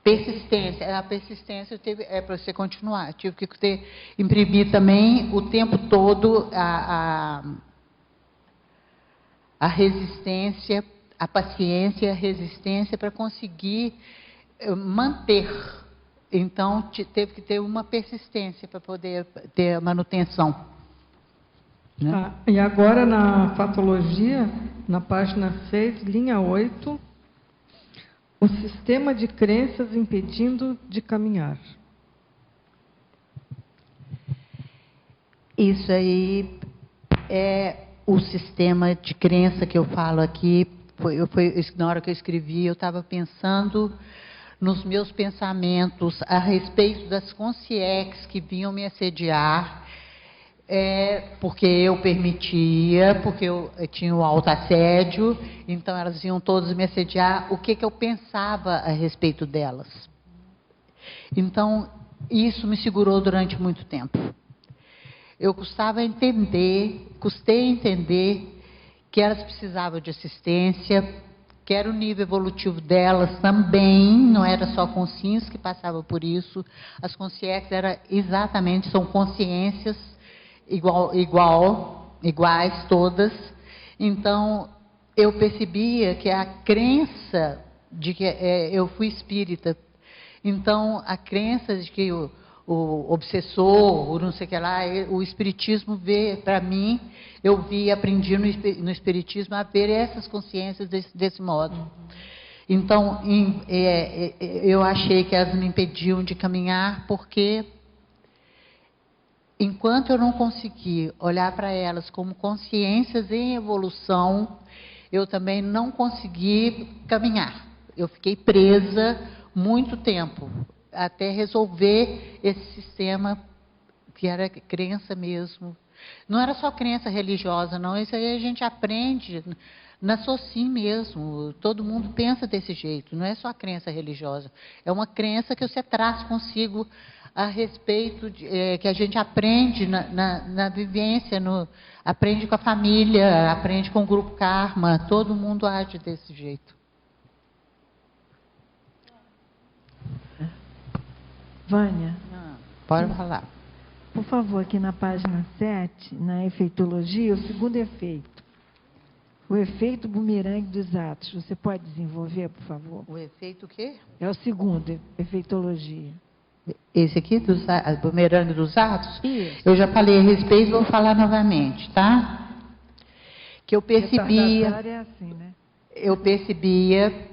Speaker 1: persistência para você continuar, eu tive que imprimir também o tempo todo a resistência, a paciência e a resistência para conseguir manter. Então, teve que ter uma persistência para poder ter a manutenção. Né?
Speaker 6: E agora, na patologia, na página 6, linha 8, o sistema de crenças impedindo de caminhar.
Speaker 1: Isso aí é o sistema de crença que eu falo aqui. Na hora que eu escrevi, eu estava pensando nos meus pensamentos a respeito das consciências que vinham me assediar, porque eu permitia, porque eu tinha o autoassédio, então elas iam todas me assediar, o que eu pensava a respeito delas. Então, isso me segurou durante muito tempo. Eu custei entender que elas precisavam de assistência, que era o nível evolutivo delas também, não era só consciência que passava por isso. As consciências são consciências iguais todas. Então, eu percebia que a crença de que eu fui espírita, então a crença de que o obsessor, o não sei o que lá, o espiritismo vê, para mim, eu aprendi no espiritismo a ver essas consciências desse modo. Então, eu achei que elas me impediam de caminhar, porque enquanto eu não consegui olhar para elas como consciências em evolução, eu também não consegui caminhar. Eu fiquei presa muito tempo, até resolver esse sistema que era crença mesmo. Não era só crença religiosa, não. Isso aí a gente aprende na SOCIM mesmo. Todo mundo pensa desse jeito. Não é só crença religiosa. É uma crença que você traz consigo a respeito que a gente aprende na vivência, aprende com a família, aprende com o grupo Karma. Todo mundo age desse jeito.
Speaker 7: Vânia.
Speaker 1: Pode falar.
Speaker 7: Por favor, aqui na página 7, na efeitologia, o segundo efeito. O efeito bumerangue dos atos. Você pode desenvolver, por favor?
Speaker 1: O efeito o quê?
Speaker 7: É o segundo, efeitologia.
Speaker 1: Esse aqui, bumerangue dos atos?
Speaker 7: Isso.
Speaker 1: Eu já falei a respeito, vou falar novamente, tá? Que eu percebia...
Speaker 7: É assim, né?
Speaker 1: Eu percebia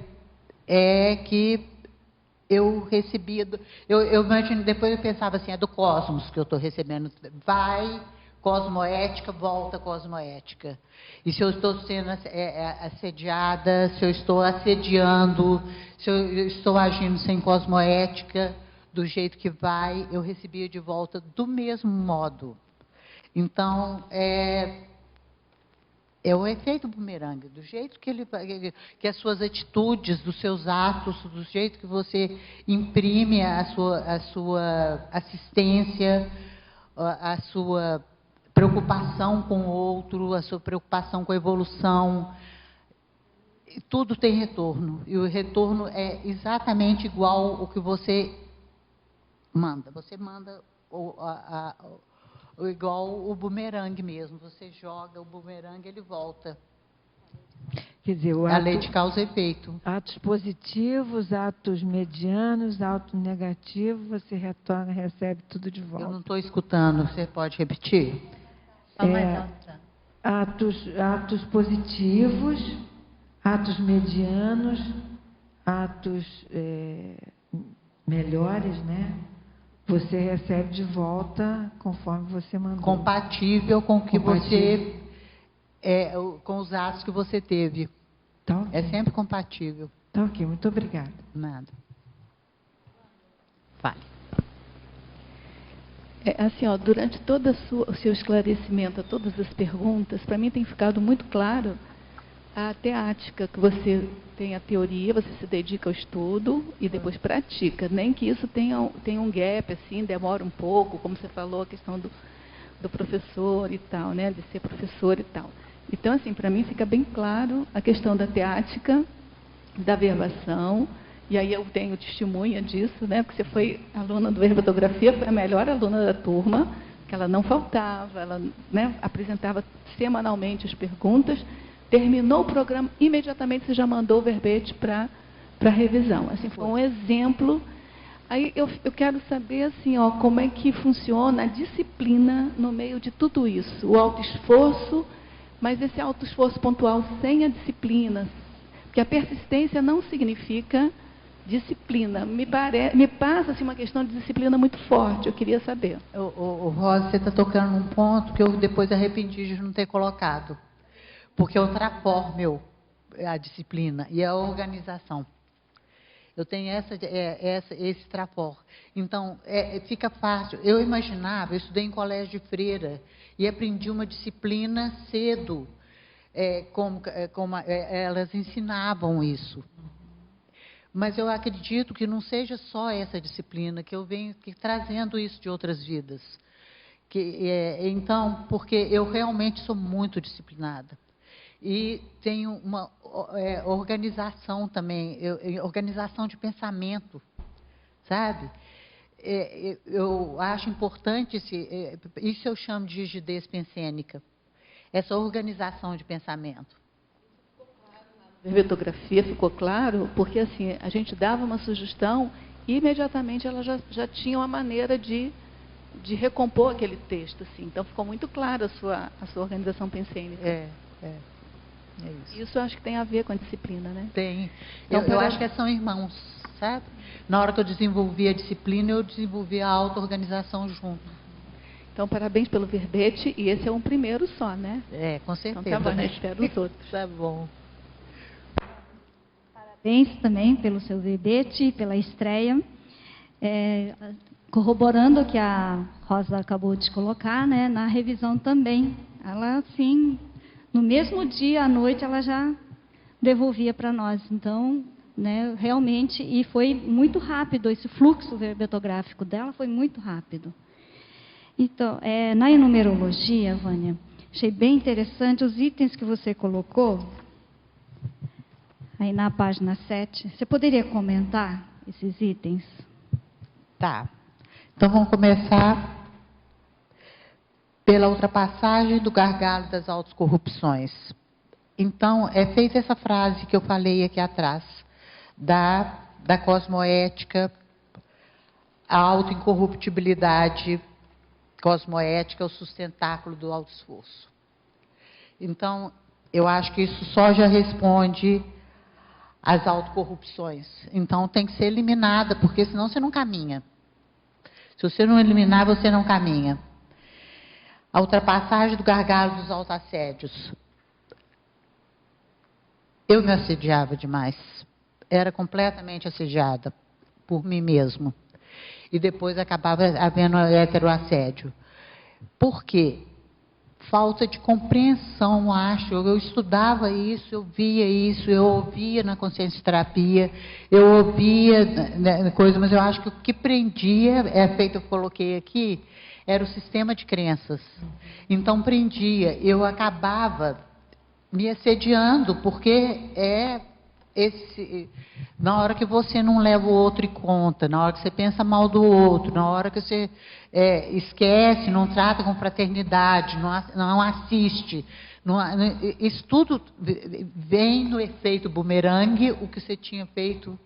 Speaker 1: que eu recebia... Eu imagino, depois eu pensava assim, é do cosmos que eu estou recebendo. Vai, cosmoética, volta cosmoética. E se eu estou sendo assediada, se eu estou assediando, se eu estou agindo sem cosmoética, do jeito que vai, eu recebia de volta do mesmo modo. Então, é o efeito bumerangue, do jeito que as suas atitudes, dos seus atos, do jeito que você imprime a sua assistência, a sua preocupação com o outro, a sua preocupação com a evolução, tudo tem retorno. E o retorno é exatamente igual ao que você manda. Você manda igual o bumerangue mesmo. Você joga o bumerangue, ele volta.
Speaker 7: Quer dizer,
Speaker 1: a lei de causa e efeito.
Speaker 7: Atos positivos, atos medianos, atos negativos, você retorna, recebe tudo de volta.
Speaker 1: Eu não estou escutando, você pode repetir?
Speaker 7: Atos positivos, atos medianos, atos melhores, né? Você recebe de volta conforme você mandou.
Speaker 1: Compatível com o que você... com os atos que você teve.
Speaker 7: Tá okay.
Speaker 1: É sempre compatível.
Speaker 7: Tá ok, muito obrigada.
Speaker 1: Nada. Fale.
Speaker 8: Assim, durante todo o seu esclarecimento a todas as perguntas, para mim tem ficado muito claro a teática, que você tem a teoria, você se dedica ao estudo e depois pratica. Nem que isso tenha um gap, assim, demora um pouco, como você falou, a questão do professor e tal, né, de ser professor e tal. Então, assim, para mim fica bem claro a questão da teática, da verbação, e aí eu tenho testemunha disso, né, porque você foi aluna do Verbotografia, foi a melhor aluna da turma, que ela não faltava, ela, né, apresentava semanalmente as perguntas. Terminou o programa, imediatamente você já mandou o verbete para revisão. Assim, foi um exemplo. Aí eu quero saber assim, como é que funciona a disciplina no meio de tudo isso. O autoesforço, mas esse autoesforço pontual sem a disciplina. Porque a persistência não significa Disciplina. Me passa assim, uma questão de disciplina muito forte, eu queria saber.
Speaker 1: Rosa, você está tocando num ponto que eu depois arrependi de não ter colocado. Porque é o trapor meu, a disciplina, e a organização. Eu tenho esse trapor. Então, fica fácil. Eu imaginava, eu estudei em colégio de freira e aprendi uma disciplina cedo, como elas ensinavam isso. Mas eu acredito que não seja só essa disciplina, que eu venho trazendo isso de outras vidas. Então, porque eu realmente sou muito disciplinada. E tenho uma organização também, organização de pensamento, sabe? Eu acho importante, isso eu chamo de rigidez pensênica, essa organização de pensamento.
Speaker 8: Verbetografia ficou claro, porque assim, a gente dava uma sugestão e imediatamente ela já tinha uma maneira de recompor aquele texto. Assim. Então, ficou muito claro a sua organização pensênica.
Speaker 1: É isso.
Speaker 8: Isso eu acho que tem a ver com a disciplina, né?
Speaker 1: Tem.
Speaker 8: Então,
Speaker 1: eu acho que são irmãos, sabe? Na hora que eu desenvolvi a disciplina, eu desenvolvi a auto-organização junto.
Speaker 8: Então, parabéns pelo verbete, e esse é um primeiro só, né?
Speaker 1: Com certeza.
Speaker 8: Então, tá bom, né? Espero os outros.
Speaker 1: Tá bom.
Speaker 5: Parabéns também pelo seu verbete e pela estreia. Corroborando o que a Rosa acabou de colocar, né? Na revisão também. Ela, sim, no mesmo dia, à noite, ela já devolvia para nós. Então, né, realmente, e foi muito rápido, esse fluxo verbetográfico dela foi muito rápido. Então, na enumerologia, Vânia, achei bem interessante os itens que você colocou, aí na página 7. Você poderia comentar esses itens?
Speaker 1: Tá. Então, vamos começar pela ultrapassagem do gargalo das autocorrupções. Então, é feita essa frase que eu falei aqui atrás, da cosmoética, a autoincorruptibilidade cosmoética, o sustentáculo do autoesforço. Então, eu acho que isso só já responde às autocorrupções. Então, tem que ser eliminada, porque senão você não caminha. Se você não eliminar, você não caminha. A ultrapassagem do gargalo dos autoassédios. Eu me assediava demais. Era completamente assediada por mim mesmo. E depois acabava havendo heteroassédio. Por quê? Falta de compreensão, acho. Eu estudava isso, eu via isso, eu ouvia na consciência terapia, eu ouvia coisa, mas eu acho que o que prendia, feito, eu coloquei aqui, era o sistema de crenças. Então, prendia. Eu acabava me assediando, porque na hora que você não leva o outro em conta, na hora que você pensa mal do outro, na hora que você esquece, não trata com fraternidade, não assiste, isso tudo vem no efeito bumerangue, o que você tinha feito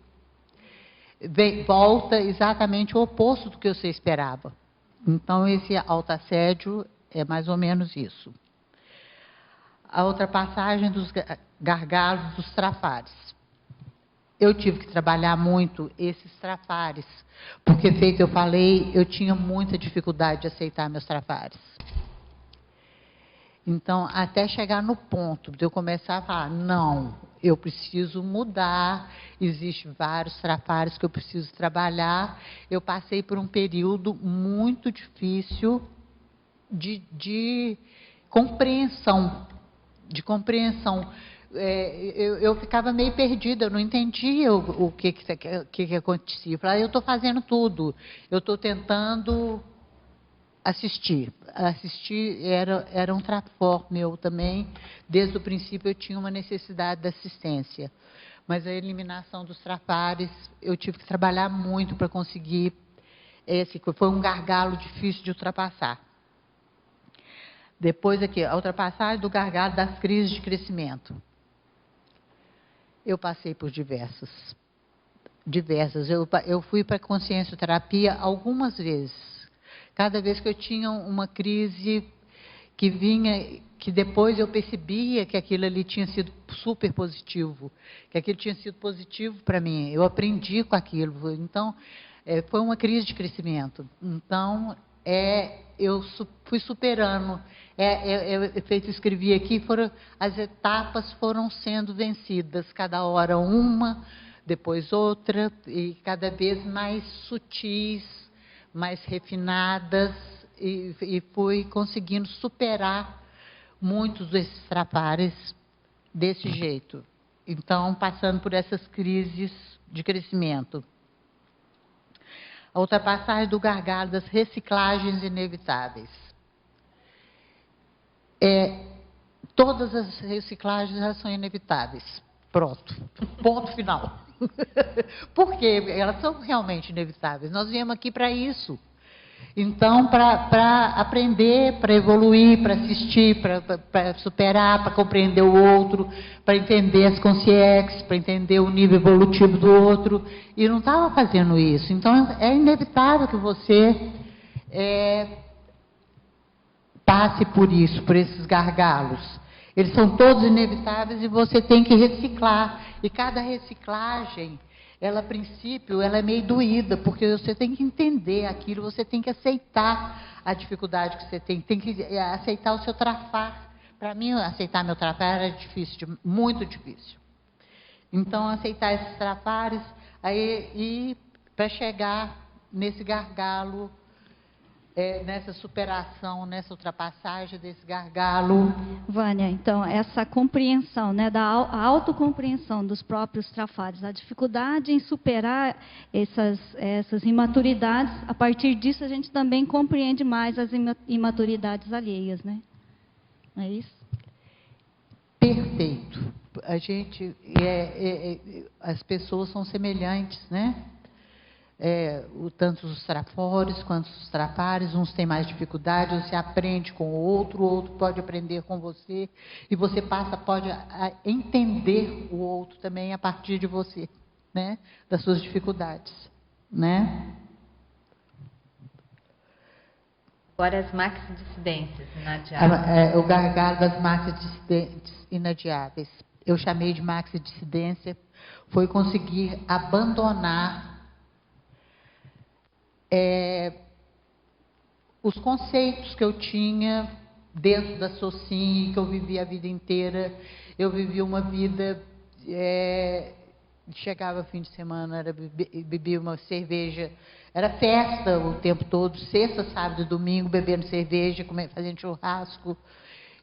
Speaker 1: volta exatamente o oposto do que você esperava. Então, esse autoassédio é mais ou menos isso. A ultrapassagem dos gargalos dos trafares. Eu tive que trabalhar muito esses trafares, porque, feito eu falei, eu tinha muita dificuldade de aceitar meus trafares. Então, até chegar no ponto de eu começar a falar, não, eu preciso mudar, existem vários trafares que eu preciso trabalhar. Eu passei por um período muito difícil de compreensão, eu ficava meio perdida, eu não entendia o que acontecia. Eu falava, eu estou fazendo tudo, eu estou tentando assistir. Assistir era um trafor meu também, desde o princípio eu tinha uma necessidade de assistência. Mas a eliminação dos trafares, eu tive que trabalhar muito para conseguir, foi um gargalo difícil de ultrapassar. Depois aqui, a ultrapassagem do gargalo das crises de crescimento. Eu passei por diversas. Eu fui para a consciencioterapia algumas vezes. Cada vez que eu tinha uma crise que vinha, que depois eu percebia que aquilo ali tinha sido super positivo, que aquilo tinha sido positivo para mim. Eu aprendi com aquilo. Então, foi uma crise de crescimento. Então, eu fui superando. Feito escrevi aqui, as etapas foram sendo vencidas, cada hora uma, depois outra, e cada vez mais sutis, mais refinadas, e fui conseguindo superar muitos desses trapares desse jeito. Então, passando por essas crises de crescimento. A ultrapassagem do gargalo das reciclagens inevitáveis. Todas as reciclagens elas são inevitáveis. Pronto. Ponto final. Por quê? Elas são realmente inevitáveis. Nós viemos aqui para isso. Então, para aprender, para evoluir, para assistir, para superar, para compreender o outro, para entender as consciências, para entender o nível evolutivo do outro. E não estava fazendo isso. Então, é inevitável que você passe por isso, por esses gargalos. Eles são todos inevitáveis e você tem que reciclar. E cada reciclagem, ela, a princípio, ela é meio doída, porque você tem que entender aquilo, você tem que aceitar a dificuldade que você tem que aceitar o seu trafar. Para mim, aceitar meu trafar era difícil, muito difícil. Então, aceitar esses trafares, e para chegar nesse gargalo, nessa superação, nessa ultrapassagem desse gargalo.
Speaker 5: Vânia, então, essa compreensão, né, da autocompreensão dos próprios trafares, a dificuldade em superar essas imaturidades, a partir disso a gente também compreende mais as imaturidades alheias, né? Não é isso?
Speaker 1: Perfeito. A gente, as pessoas são semelhantes, né? Tanto os trafores quanto os trapares, uns têm mais dificuldade, você aprende com o outro pode aprender com você, e você pode entender o outro também a partir de você, né? Das suas dificuldades, né?
Speaker 2: Agora as maxidissidências inadiáveis.
Speaker 1: O gargalo das maxidissidências inadiáveis. Eu chamei de maxidissidência, foi conseguir abandonar os conceitos que eu tinha dentro da SOCIM, que eu vivi a vida inteira. Eu vivi uma vida, chegava fim de semana, bebia uma cerveja, era festa o tempo todo, sexta, sábado e domingo, bebendo cerveja, fazendo churrasco.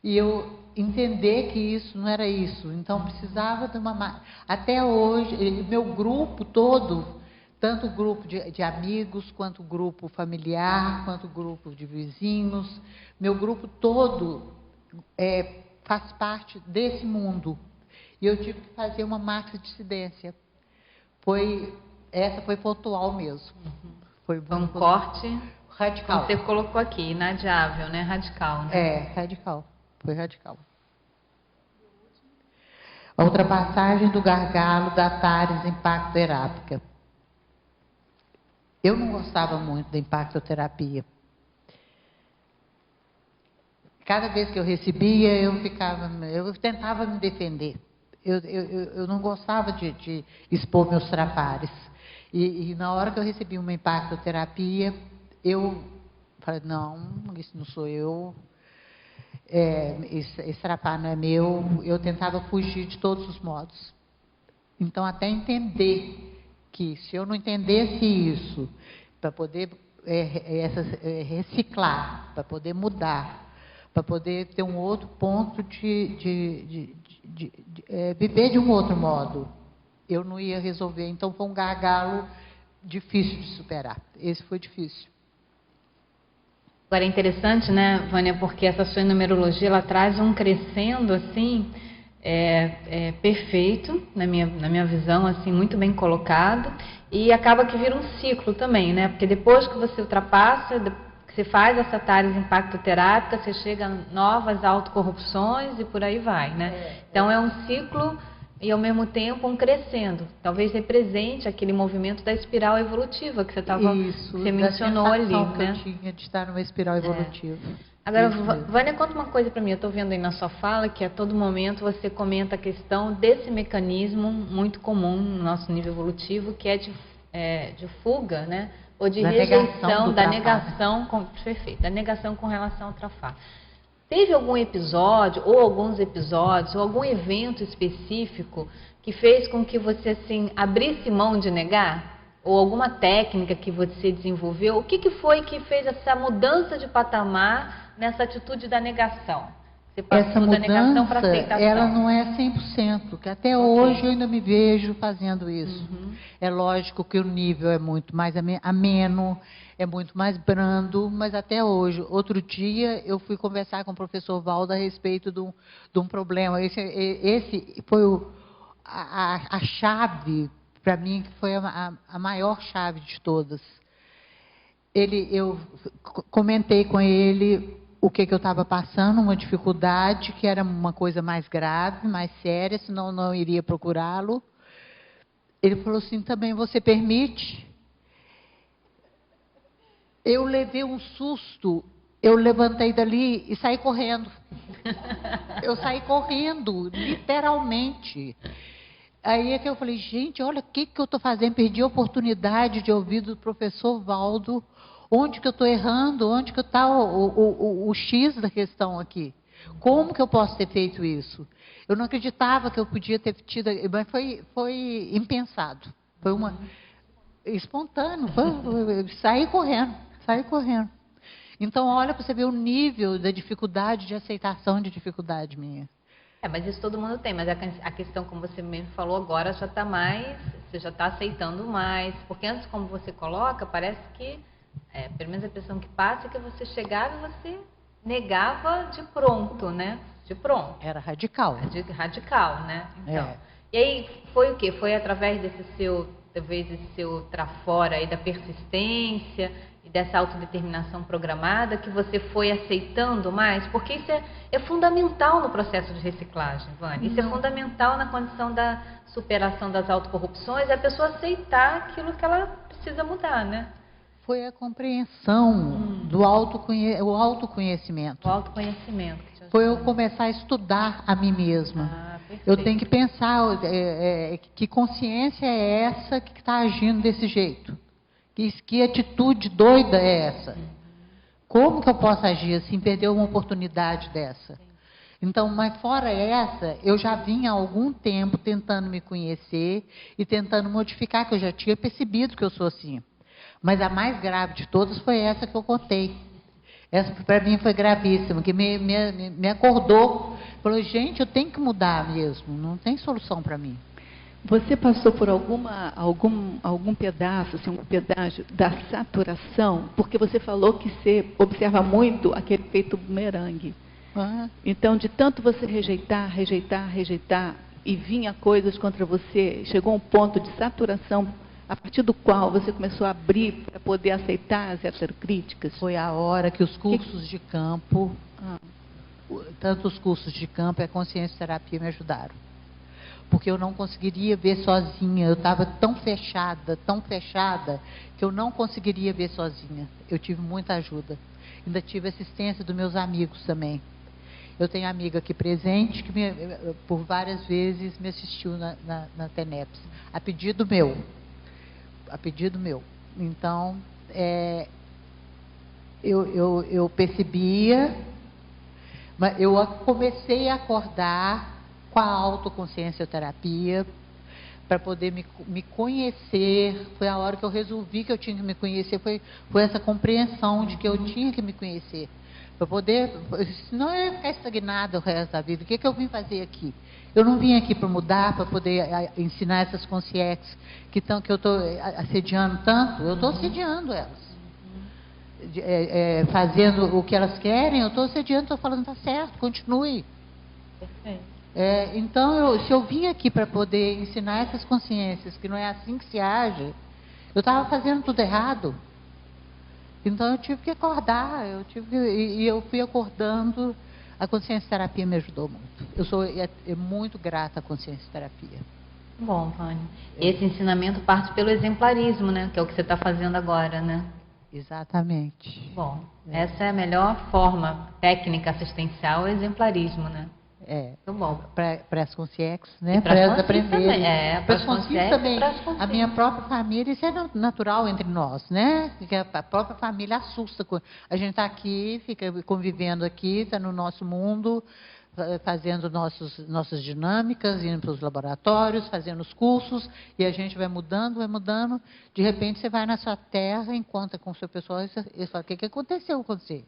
Speaker 1: E eu entender que isso não era isso. Então, precisava de uma... Até hoje, meu grupo todo, tanto o grupo de amigos, quanto o grupo familiar, quanto o grupo de vizinhos, meu grupo todo faz parte desse mundo. E eu tive que fazer uma maxidissidência. Essa foi pontual mesmo.
Speaker 2: Foi um corte
Speaker 1: radical.
Speaker 2: Você colocou aqui, inadiável, né? Radical, né?
Speaker 1: Radical. Foi radical. A ultrapassagem do gargalo da Atares impactoterápica. Eu não gostava muito da impactoterapia. Cada vez que eu recebia, eu tentava me defender. Eu não gostava de expor meus trapares. E na hora que eu recebi uma impactoterapia, eu falei, não, isso não sou eu. Esse trapar não é meu. Eu tentava fugir de todos os modos. Então, até entender que se eu não entendesse isso, para poder reciclar, para poder mudar, para poder ter um outro ponto de viver de um outro modo, eu não ia resolver. Então, foi um gargalo difícil de superar. Esse foi difícil.
Speaker 2: Agora, é interessante, né, Vânia, porque essa sua numerologia, ela traz um crescendo, assim, perfeito, na minha visão, assim, muito bem colocado, e acaba que vira um ciclo também, né, porque depois que você ultrapassa, que você faz essa Atares impactoterápica, você chega a novas autocorrupções e por aí vai, né. Então, é um ciclo e, ao mesmo tempo, um crescendo. Talvez represente aquele movimento da espiral evolutiva que você mencionou ali,
Speaker 1: né?
Speaker 2: Que
Speaker 1: eu tinha de estar numa espiral evolutiva.
Speaker 2: Agora, Vânia, conta uma coisa para mim. Eu estou vendo aí na sua fala que a todo momento você comenta a questão desse mecanismo muito comum no nosso nível evolutivo, que é de fuga, né? Ou de rejeição, da negação, perfeito, da negação com relação ao trafar. Teve algum episódio, ou alguns episódios, ou algum evento específico que fez com que você, assim, abrisse mão de negar? Ou alguma técnica que você desenvolveu? O que foi que fez essa mudança de patamar nessa atitude da negação? Você passou
Speaker 1: essa mudança,
Speaker 2: da negação para aceitação.
Speaker 1: Ela não é 100%, que até hoje eu ainda me vejo fazendo isso. É lógico que o nível é muito mais ameno, é muito mais brando, mas até hoje. Outro dia eu fui conversar com o professor Valdo a respeito de um problema. Esse foi a chave, para mim, que foi a maior chave de todas. Eu comentei com ele o que eu estava passando, uma dificuldade, que era uma coisa mais grave, mais séria, senão eu não iria procurá-lo. Ele falou assim, também você permite? Eu levei um susto, eu levantei dali e saí correndo. Eu saí correndo, literalmente. Aí é que eu falei, gente, olha o que eu estou fazendo, perdi a oportunidade de ouvir do professor Valdo, onde que eu estou errando, onde que está o X da questão aqui. Como que eu posso ter feito isso? Eu não acreditava que eu podia ter tido, mas foi impensado. Foi espontâneo, saí correndo. Então, olha para você ver o nível da dificuldade de aceitação de dificuldade minha.
Speaker 2: Mas isso todo mundo tem, mas a questão, como você mesmo falou agora, já está mais, você já está aceitando mais, porque antes, como você coloca, parece que, pelo menos a impressão que passa, é que você chegava e você negava de pronto, né? De pronto.
Speaker 1: Era radical.
Speaker 2: Radical, né? Então, e aí, foi o quê? Foi através desse seu, talvez, esse seu trafora aí da persistência e dessa autodeterminação programada que você foi aceitando mais? Porque isso é fundamental no processo de reciclagem, Vânia. Isso é fundamental na condição da superação das autocorrupções, é a pessoa aceitar aquilo que ela precisa mudar, né?
Speaker 1: Foi a compreensão do autoconhecimento.
Speaker 2: O autoconhecimento.
Speaker 1: Foi eu começar a estudar a mim mesma. Eu tenho que pensar que consciência é essa que está agindo desse jeito. Que atitude doida é essa? Como que eu posso agir assim, perder uma oportunidade dessa? Então, mas fora essa, eu já vinha há algum tempo tentando me conhecer e tentando modificar, que eu já tinha percebido que eu sou assim. Mas a mais grave de todas foi essa que eu contei. Essa para mim foi gravíssima, que me acordou. Falou, gente, eu tenho que mudar mesmo, não tem solução para mim.
Speaker 8: Você passou por algum pedaço, assim, um pedágio da saturação, porque você falou que você observa muito aquele efeito bumerangue. Então, de tanto você rejeitar, e vinha coisas contra você, chegou a um ponto de saturação, a partir do qual você começou a abrir para poder aceitar as heterocríticas?
Speaker 1: Foi a hora que os cursos de campo, tanto os cursos de campo e a consciência terapia me ajudaram. Porque eu não conseguiria ver sozinha, eu estava tão fechada, que eu não conseguiria ver sozinha. Eu tive muita ajuda. Ainda tive assistência dos meus amigos também. Eu tenho amiga aqui presente, que por várias vezes me assistiu na TENEPS, a pedido meu. Então, eu percebia, mas eu comecei a acordar com a autoconsciencioterapia, para poder me conhecer. Foi a hora que eu resolvi que eu tinha que me conhecer, foi essa compreensão de que eu tinha que me conhecer, para poder, senão eu ia ficar estagnada o resto da vida. O que eu vim fazer aqui? Eu não vim aqui para mudar, para poder ensinar essas consciências que eu estou assediando tanto, eu estou assediando elas. Fazendo o que elas querem, eu estou assediando, estou falando, está certo, continue.
Speaker 2: Perfeito.
Speaker 1: Então, se eu vim aqui para poder ensinar essas consciências, que não é assim que se age, eu estava fazendo tudo errado. Então, eu tive que acordar, e eu fui acordando. A consciência terapia me ajudou muito. Eu sou muito grata à consciência terapia.
Speaker 2: Bom, Vânia, esse ensinamento parte pelo exemplarismo, né? Que é o que você está fazendo agora, né?
Speaker 1: Exatamente.
Speaker 2: Bom, essa é a melhor forma técnica assistencial, o exemplarismo, né?
Speaker 1: Muito
Speaker 2: bom.
Speaker 1: Para as consciências, né?
Speaker 2: Para
Speaker 1: elas aprenderem.
Speaker 2: Para as consciências também.
Speaker 1: A minha própria família, isso é natural entre nós, né? Porque a própria família assusta. A gente está aqui, fica convivendo aqui, está no nosso mundo, fazendo nossas dinâmicas, indo para os laboratórios, fazendo os cursos, e a gente vai mudando, de repente você vai na sua terra, encontra com o seu pessoal e fala, o que aconteceu com você?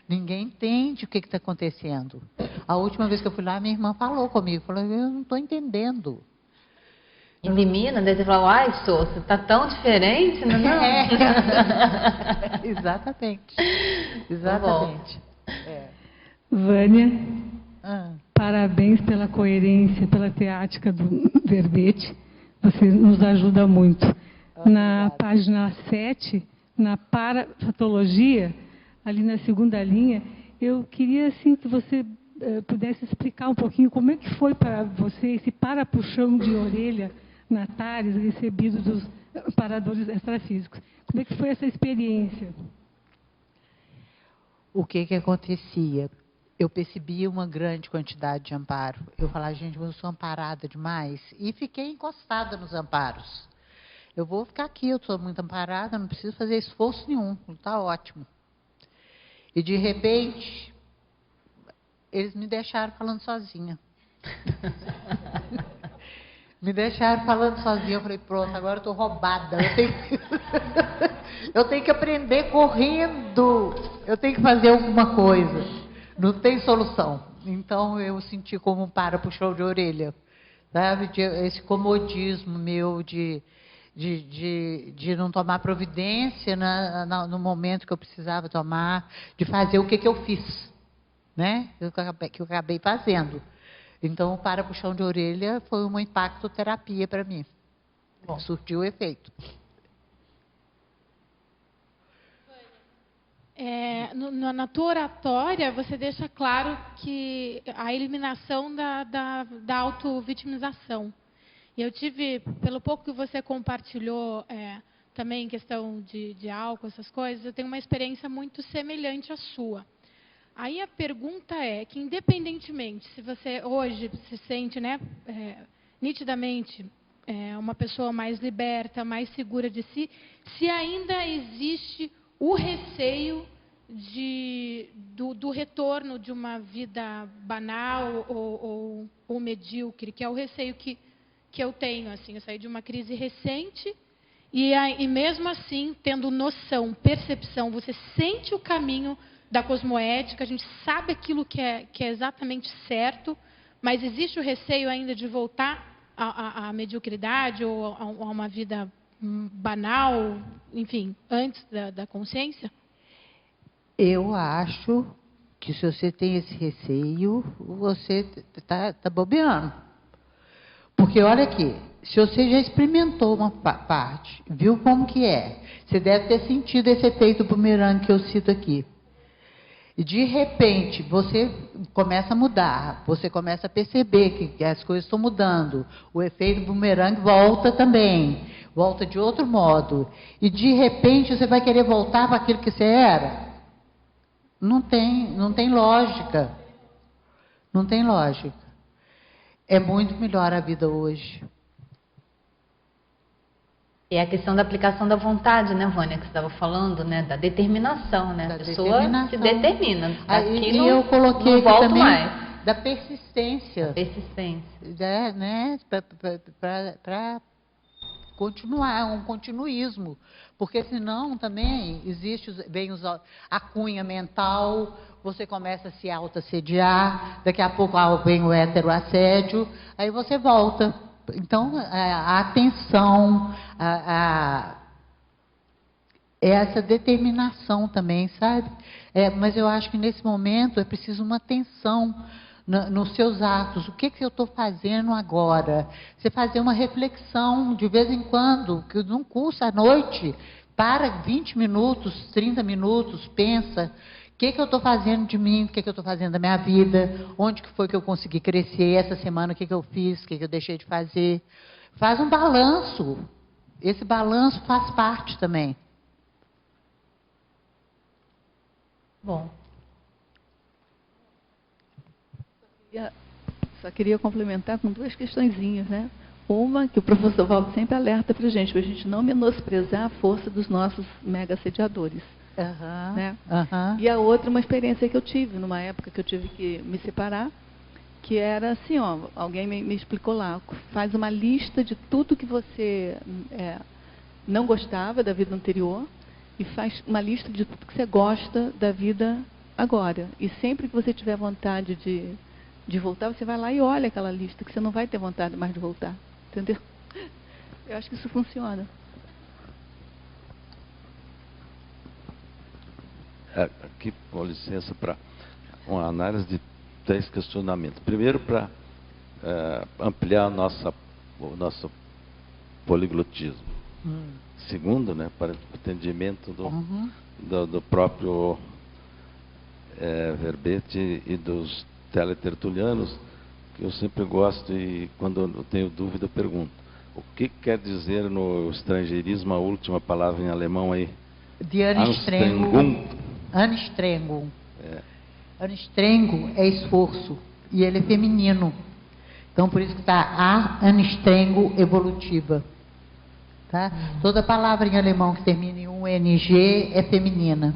Speaker 1: Ninguém entende o que está acontecendo. A última vez que eu fui lá, minha irmã falou comigo, falou, eu não estou entendendo.
Speaker 2: Elimina, daí você falou, ai, Sô, você está tão diferente, não é?
Speaker 1: Exatamente. Exatamente.
Speaker 9: Vânia, parabéns pela coerência, pela teática do verbete. Você nos ajuda muito. Na página 7, na parapatologia, ali na segunda linha, eu queria assim, que você pudesse explicar um pouquinho como é que foi para você esse parapuxão de orelha na TARES recebido dos paradores extrafísicos. Como é que foi essa experiência?
Speaker 1: O que acontecia? Eu percebia uma grande quantidade de amparo. Eu falava, gente, eu sou amparada demais. E fiquei encostada nos amparos. Eu vou ficar aqui, eu sou muito amparada, não preciso fazer esforço nenhum, está ótimo. E, de repente, eles me deixaram falando sozinha. Me deixaram falando sozinha. Eu falei, pronto, agora eu estou roubada. Eu tenho que aprender correndo. Eu tenho que fazer alguma coisa. Não tem solução. Então, eu senti como um para-puxão de orelha. Sabe? Esse comodismo meu de não tomar providência no momento que eu precisava tomar, de fazer o que eu fiz, né? Que eu acabei fazendo. Então, o para-puxão de orelha foi uma impactoterapia para mim. Bom. Surtiu efeito.
Speaker 10: Na tua oratória, você deixa claro que a eliminação da auto-vitimização. E eu tive, pelo pouco que você compartilhou, também em questão de álcool, essas coisas, eu tenho uma experiência muito semelhante à sua. Aí a pergunta é que, independentemente, se você hoje se sente, né, nitidamente uma pessoa mais liberta, mais segura de si, se ainda existe o receio do retorno de uma vida banal ou medíocre, que é o receio que eu tenho, assim, eu saí de uma crise recente e mesmo assim, tendo noção, percepção, você sente o caminho da cosmoética, a gente sabe aquilo que é exatamente certo, mas existe o receio ainda de voltar à mediocridade ou a uma vida banal, enfim, antes da consciência?
Speaker 1: Eu acho que se você tem esse receio, você está bobeando. Porque, olha aqui, se você já experimentou uma parte, viu como que é, você deve ter sentido esse efeito bumerangue que eu cito aqui. E, de repente, você começa a mudar, você começa a perceber que as coisas estão mudando. O efeito bumerangue volta também, volta de outro modo. E, de repente, você vai querer voltar para aquilo que você era? Não tem lógica. Não tem lógica. É muito melhor a vida hoje.
Speaker 2: E a questão da aplicação da vontade, né, Vânia, que você estava falando, né, da determinação, né? A pessoa se determina.
Speaker 1: E eu coloquei aqui também
Speaker 2: mais.
Speaker 1: Da persistência.
Speaker 2: Da persistência.
Speaker 1: Né, para continuar, um continuismo. Porque senão também vem a cunha mental, você começa a se autoassediar, daqui a pouco vem o heteroassédio, aí você volta. Então, a atenção, essa determinação também, sabe? Mas eu acho que nesse momento é preciso uma atenção nos seus atos. O que eu estou fazendo agora? Você fazer uma reflexão de vez em quando, que não custa à noite, para 20 minutos, 30 minutos, pensa. O que eu estou fazendo de mim? O que eu estou fazendo da minha vida? Onde que foi que eu consegui crescer? Essa semana, o que eu fiz? O que eu deixei de fazer? Faz um balanço. Esse balanço faz parte também.
Speaker 2: Bom.
Speaker 8: Só queria complementar com duas questõezinhas, né? Uma, que o professor Valdo sempre alerta para a gente não menosprezar a força dos nossos mega assediadores. Né? E a outra, uma experiência que eu tive, numa época que eu tive que me separar, que era assim, ó, alguém me explicou lá, faz uma lista de tudo que você não gostava da vida anterior e faz uma lista de tudo que você gosta da vida agora. E sempre que você tiver vontade de voltar, você vai lá e olha aquela lista, que você não vai ter vontade mais de voltar. Entendeu? Eu acho que isso funciona.
Speaker 4: Aqui, com licença, para uma análise de 10 questionamentos. Primeiro, para ampliar o nosso poliglotismo. Segundo, né, para o entendimento do próprio verbete e dos teletertulianos, que eu sempre gosto e, quando eu tenho dúvida, eu pergunto. O que quer dizer no estrangeirismo a última palavra em alemão aí?
Speaker 1: De Anstrengung. Anstrengung. Anstrengung é esforço, e ele é feminino. Então, por isso que está a Anstrengung evolutiva. Tá? Toda palavra em alemão que termina em UNG é feminina.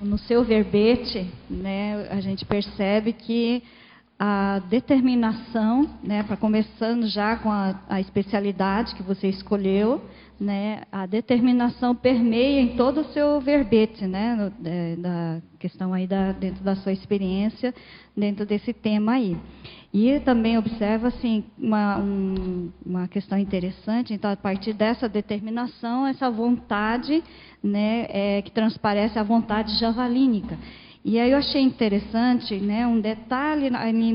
Speaker 5: No seu verbete, né, a gente percebe que a determinação, né, para começando já com a especialidade que você escolheu, né, a determinação permeia em todo o seu verbete, né, da questão aí dentro da sua experiência, dentro desse tema aí. E também observa assim uma questão interessante. Então, a partir dessa determinação, essa vontade, né, que transparece a vontade javalínica. E aí eu achei interessante, né, um detalhe ali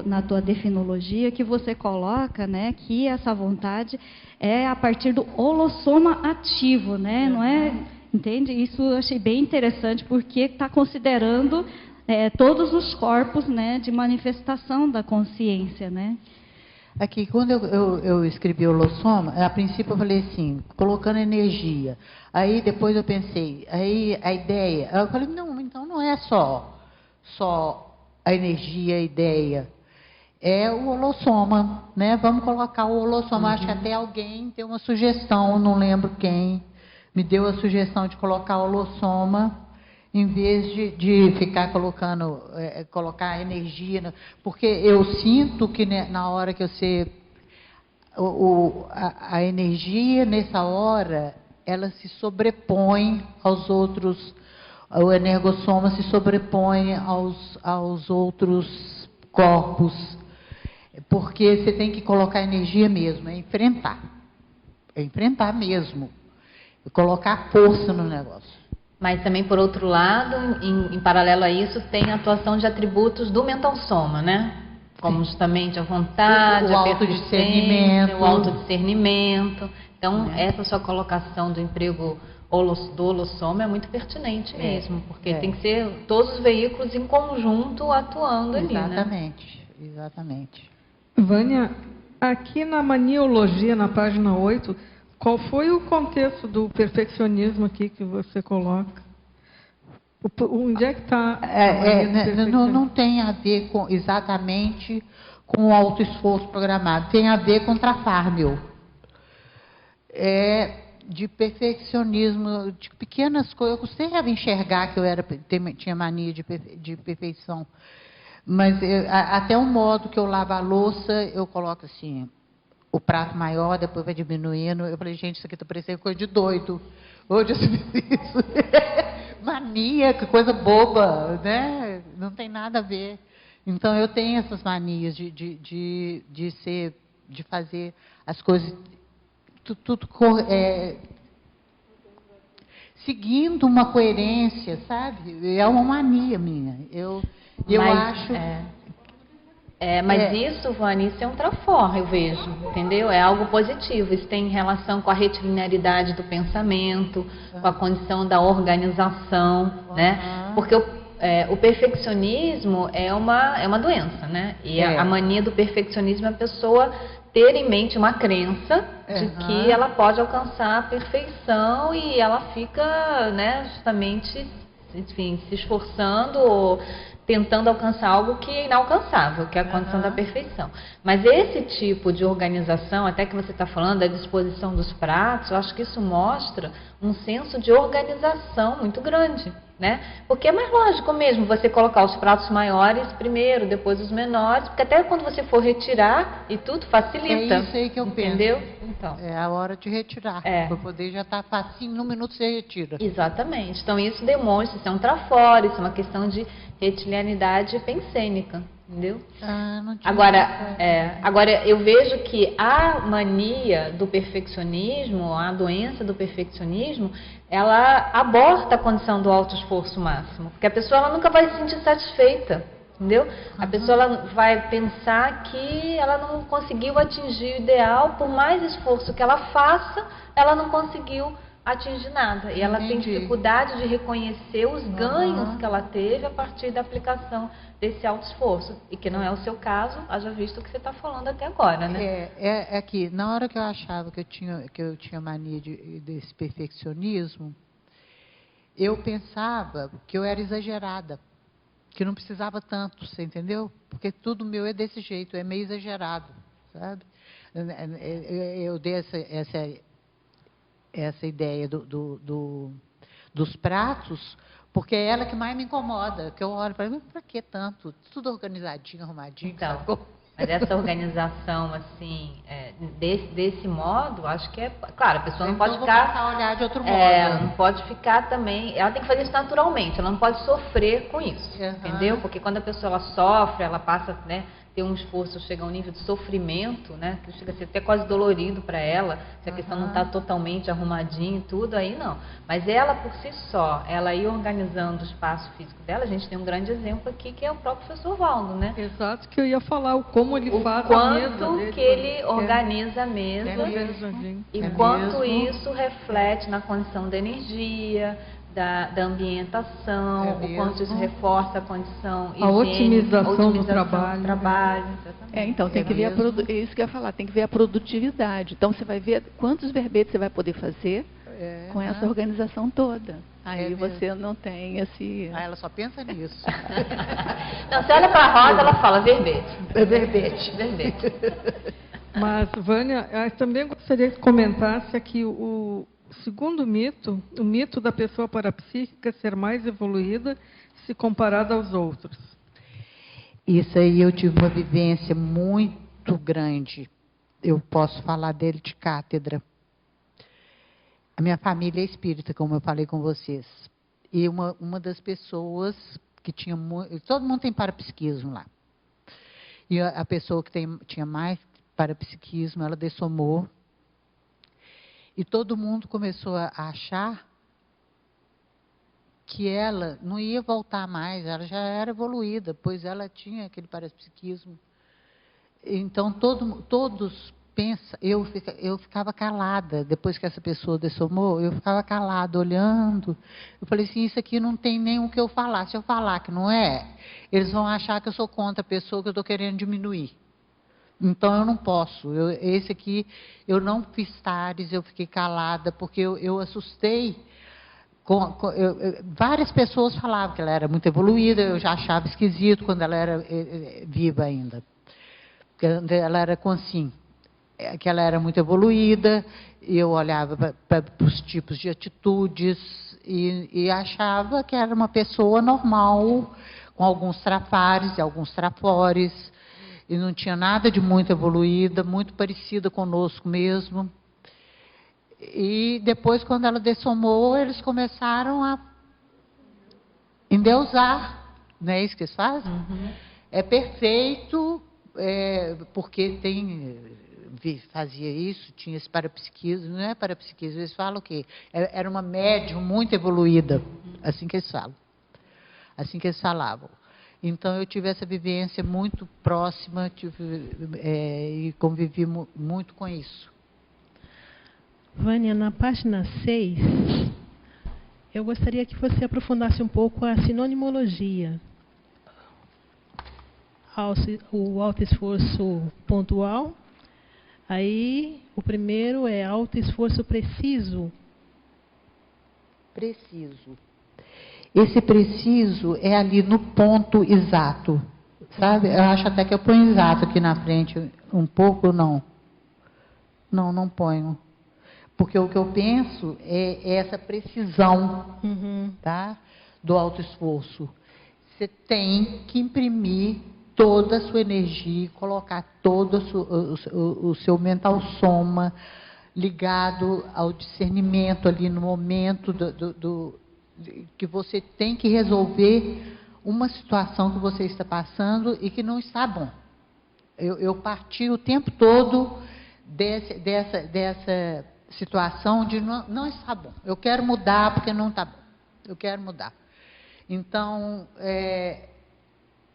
Speaker 5: na tua definologia, que você coloca, né, que essa vontade é a partir do holossoma ativo, né, não é? Entende? Isso eu achei bem interessante, porque está considerando todos os corpos, né, de manifestação da consciência, né?
Speaker 1: Aqui, quando eu escrevi o holossoma, a princípio eu falei assim, colocando energia. Aí depois eu pensei, aí a ideia, eu falei, não, então não é só a energia, a ideia. É o holossoma, né? Vamos colocar o holossoma. Acho que até alguém tem uma sugestão, não lembro quem, me deu a sugestão de colocar o holossoma, em vez de ficar colocar energia, porque eu sinto que na hora que você, a energia nessa hora, ela se sobrepõe aos outros, o energossoma se sobrepõe aos outros corpos, porque você tem que colocar energia mesmo, é enfrentar mesmo, colocar força no negócio.
Speaker 2: Mas também, por outro lado, em paralelo a isso, tem a atuação de atributos do mental soma, né? Como justamente a vontade,
Speaker 1: o autodiscernimento.
Speaker 2: O autodiscernimento. Então, essa sua colocação do emprego do holossoma é muito pertinente mesmo, porque tem que ser todos os veículos em conjunto atuando ali, né?
Speaker 1: Exatamente.
Speaker 6: Vânia, aqui na maniologia, na página 8, qual foi o contexto do perfeccionismo aqui que você coloca? Onde é que está?
Speaker 1: Não tem a ver exatamente com o autoesforço programado. Tem a ver com Trafármel. De perfeccionismo, de pequenas coisas. Eu costumava enxergar que eu tinha mania de perfeição. Mas até o modo que eu lavo a louça, eu coloco assim, o prato maior, depois vai diminuindo. Eu falei, gente, isso aqui está parecendo coisa de doido. Hoje eu fiz isso. Mania, que coisa boba, né? Não tem nada a ver. Então, eu tenho essas manias de fazer as coisas tudo seguindo uma coerência, sabe? É uma mania minha. Eu acho...
Speaker 2: mas isso, Vânia, isso é um trafor, eu vejo, entendeu? É algo positivo. Isso tem relação com a retilinearidade do pensamento, com a condição da organização, né? Porque o perfeccionismo é uma doença, né? E a mania do perfeccionismo é a pessoa ter em mente uma crença de que ela pode alcançar a perfeição e ela fica, né, justamente, enfim, se esforçando ou tentando alcançar algo que é inalcançável, que é a condição da perfeição. Mas esse tipo de organização, até que você está falando da disposição dos pratos, eu acho que isso mostra um senso de organização muito grande, né? Porque é mais lógico mesmo você colocar os pratos maiores primeiro, depois os menores, porque até quando você for retirar e tudo facilita.
Speaker 1: É isso aí que eu
Speaker 2: entendeu?
Speaker 1: penso.
Speaker 2: Então.
Speaker 1: É a hora de retirar. Para poder já estar facinho, num minuto você retira.
Speaker 2: Exatamente. Então isso demonstra, isso é um trafora, isso é uma questão de retilianidade pensênica. Entendeu? Agora eu vejo que a mania do perfeccionismo, a doença do perfeccionismo, ela aborta a condição do alto esforço máximo, porque a pessoa ela nunca vai se sentir satisfeita, entendeu? A pessoa ela vai pensar que ela não conseguiu atingir o ideal, por mais esforço que ela faça, ela não conseguiu atingir nada. E ela tem dificuldade de reconhecer os ganhos que ela teve a partir da aplicação desse alto esforço. E que não é o seu caso, haja visto o que você está falando até agora, né?
Speaker 1: É que na hora que eu achava que eu tinha mania desse perfeccionismo, eu pensava que eu era exagerada, que não precisava tanto, você entendeu? Porque tudo meu é desse jeito, é meio exagerado, sabe? Eu dei essa ideia dos pratos, porque é ela que mais me incomoda, que eu olho para mim, para que tanto? Tudo organizadinho, arrumadinho.
Speaker 2: Então, mas essa organização, assim, desse modo, acho que é... Claro, a pessoa não pode ficar...
Speaker 1: olhar de outro modo.
Speaker 2: Não pode ficar também... Ela tem que fazer isso naturalmente, ela não pode sofrer com isso, entendeu? Porque quando a pessoa ela sofre, ela passa, né, ter um esforço, chega a um nível de sofrimento, né, que chega a ser até quase dolorido para ela, se a questão não está totalmente arrumadinha e tudo, aí não. Mas ela, por si só, ela ir organizando o espaço físico dela, a gente tem um grande exemplo aqui, que é o próprio professor Valdo, né?
Speaker 6: Exato, que eu ia falar, como ele faz
Speaker 2: a
Speaker 6: mesa dele,
Speaker 2: que ele organiza a mesa, e quanto isso reflete na condição da energia, da ambientação, o quanto isso reforça a condição higiênica,
Speaker 6: otimização do trabalho.
Speaker 8: Então, tem que ver isso que eu ia falar, tem que ver a produtividade. Então, você vai ver quantos verbetes você vai poder fazer com essa organização toda. Aí você não tem esse...
Speaker 1: ela só pensa nisso.
Speaker 2: Não, se olha para a roda, ela fala verbete.
Speaker 1: Verbete.
Speaker 6: Mas, Vânia, eu também gostaria que comentasse aqui o segundo mito, o mito da pessoa parapsíquica ser mais evoluída se comparada aos outros.
Speaker 1: Isso aí eu tive uma vivência muito grande. Eu posso falar dele de cátedra. A minha família é espírita, como eu falei com vocês. E uma das pessoas que tinha... Todo mundo tem parapsiquismo lá. E a pessoa que tinha mais parapsiquismo, ela dessomou. E todo mundo começou a achar que ela não ia voltar mais, ela já era evoluída, pois ela tinha aquele parapsiquismo. Então, todos pensam... Eu ficava calada, depois que essa pessoa dessomou, eu ficava calada, olhando. Eu falei assim, isso aqui não tem nem o que eu falar. Se eu falar que não é, eles vão achar que eu sou contra a pessoa, que eu estou querendo diminuir. Então, eu não posso. Esse aqui, eu não fiz tares, eu fiquei calada, porque eu assustei. Várias pessoas falavam que ela era muito evoluída, eu já achava esquisito quando ela era viva ainda. Ela era assim, que ela era muito evoluída, e eu olhava para os tipos de atitudes e achava que era uma pessoa normal, com alguns trafares e alguns trafores, e não tinha nada de muito evoluída, muito parecida conosco mesmo. E depois, quando ela dessomou, eles começaram a endeusar. Não é isso que eles fazem? É perfeito, porque fazia isso, tinha esse parapsiquismo, não é parapsiquismo, eles falam o quê? Era uma médium muito evoluída, assim que eles falam. Assim que eles falavam. Então, eu tive essa vivência muito próxima e convivi muito com isso.
Speaker 3: Vânia, na página 6, eu gostaria que você aprofundasse um pouco a sinonimologia. O alto esforço pontual, Aí, o primeiro é alto esforço preciso.
Speaker 1: Preciso. Esse preciso é ali no ponto exato, sabe? Eu acho até que eu ponho exato aqui na frente, um pouco, não. Não ponho. Porque o que eu penso é essa precisão, tá? Do alto esforço. Você tem que imprimir toda a sua energia, colocar todo o seu mental soma ligado ao discernimento ali no momento que você tem que resolver uma situação que você está passando e que não está bom. Eu parti o tempo todo dessa situação de não está bom. Eu quero mudar porque não está bom. Eu quero mudar. Então,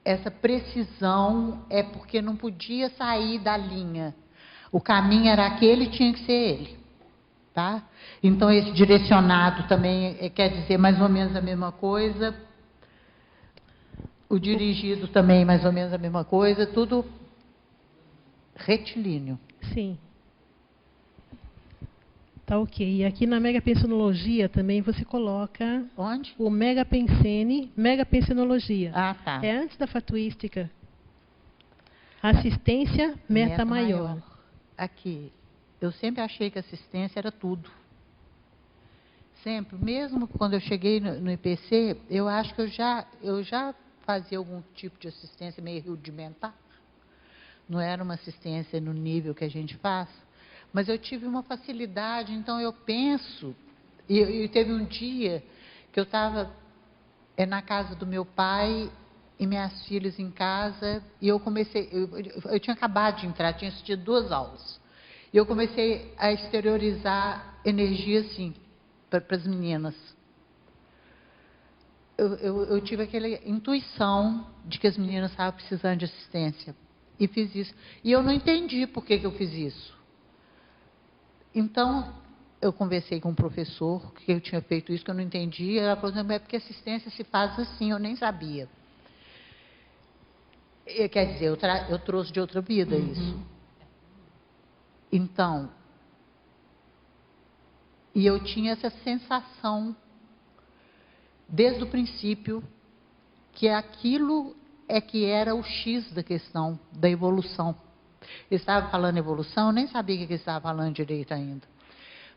Speaker 1: essa precisão é porque não podia sair da linha. O caminho era aquele, tinha que ser ele. Tá? Então, esse direcionado também quer dizer mais ou menos a mesma coisa. O dirigido também mais ou menos a mesma coisa. Tudo retilíneo.
Speaker 3: Sim. Tá ok. E aqui na Megapensenologia também você coloca...
Speaker 1: Onde?
Speaker 3: O Megapensenologia.
Speaker 1: Ah, tá.
Speaker 3: É antes da fatuística. Assistência meta maior.
Speaker 1: Aqui. Eu sempre achei que assistência era tudo. Sempre. Mesmo quando eu cheguei no IPC, eu acho que eu já fazia algum tipo de assistência meio rudimentar. Não era uma assistência no nível que a gente faz. Mas eu tive uma facilidade, então eu penso... E teve um dia que eu estava na casa do meu pai e minhas filhas em casa, e eu comecei... Eu tinha acabado de entrar, tinha assistido 2 aulas. E eu comecei a exteriorizar energia, assim, para as meninas. Eu tive aquela intuição de que as meninas estavam precisando de assistência. E fiz isso. E eu não entendi por que eu fiz isso. Então, eu conversei com um professor, que eu tinha feito isso, que eu não entendia. Ela falou, é porque assistência se faz assim, eu nem sabia. Quer dizer, eu trouxe de outra vida isso. Então, e eu tinha essa sensação, desde o princípio, que aquilo que era o X da questão, da evolução. Ele estava falando evolução, eu nem sabia o que ele estava falando direito ainda.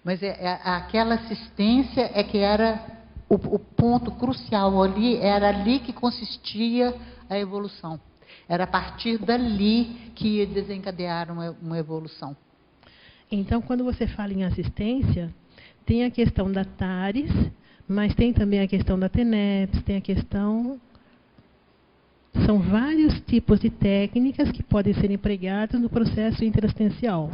Speaker 1: Mas aquela assistência que era o ponto crucial ali, era ali que consistia a evolução. Era a partir dali que ia desencadear uma evolução.
Speaker 3: Então, quando você fala em assistência, tem a questão da TARES, mas tem também a questão da TENEPS, tem a questão... São vários tipos de técnicas que podem ser empregadas no processo interassistencial.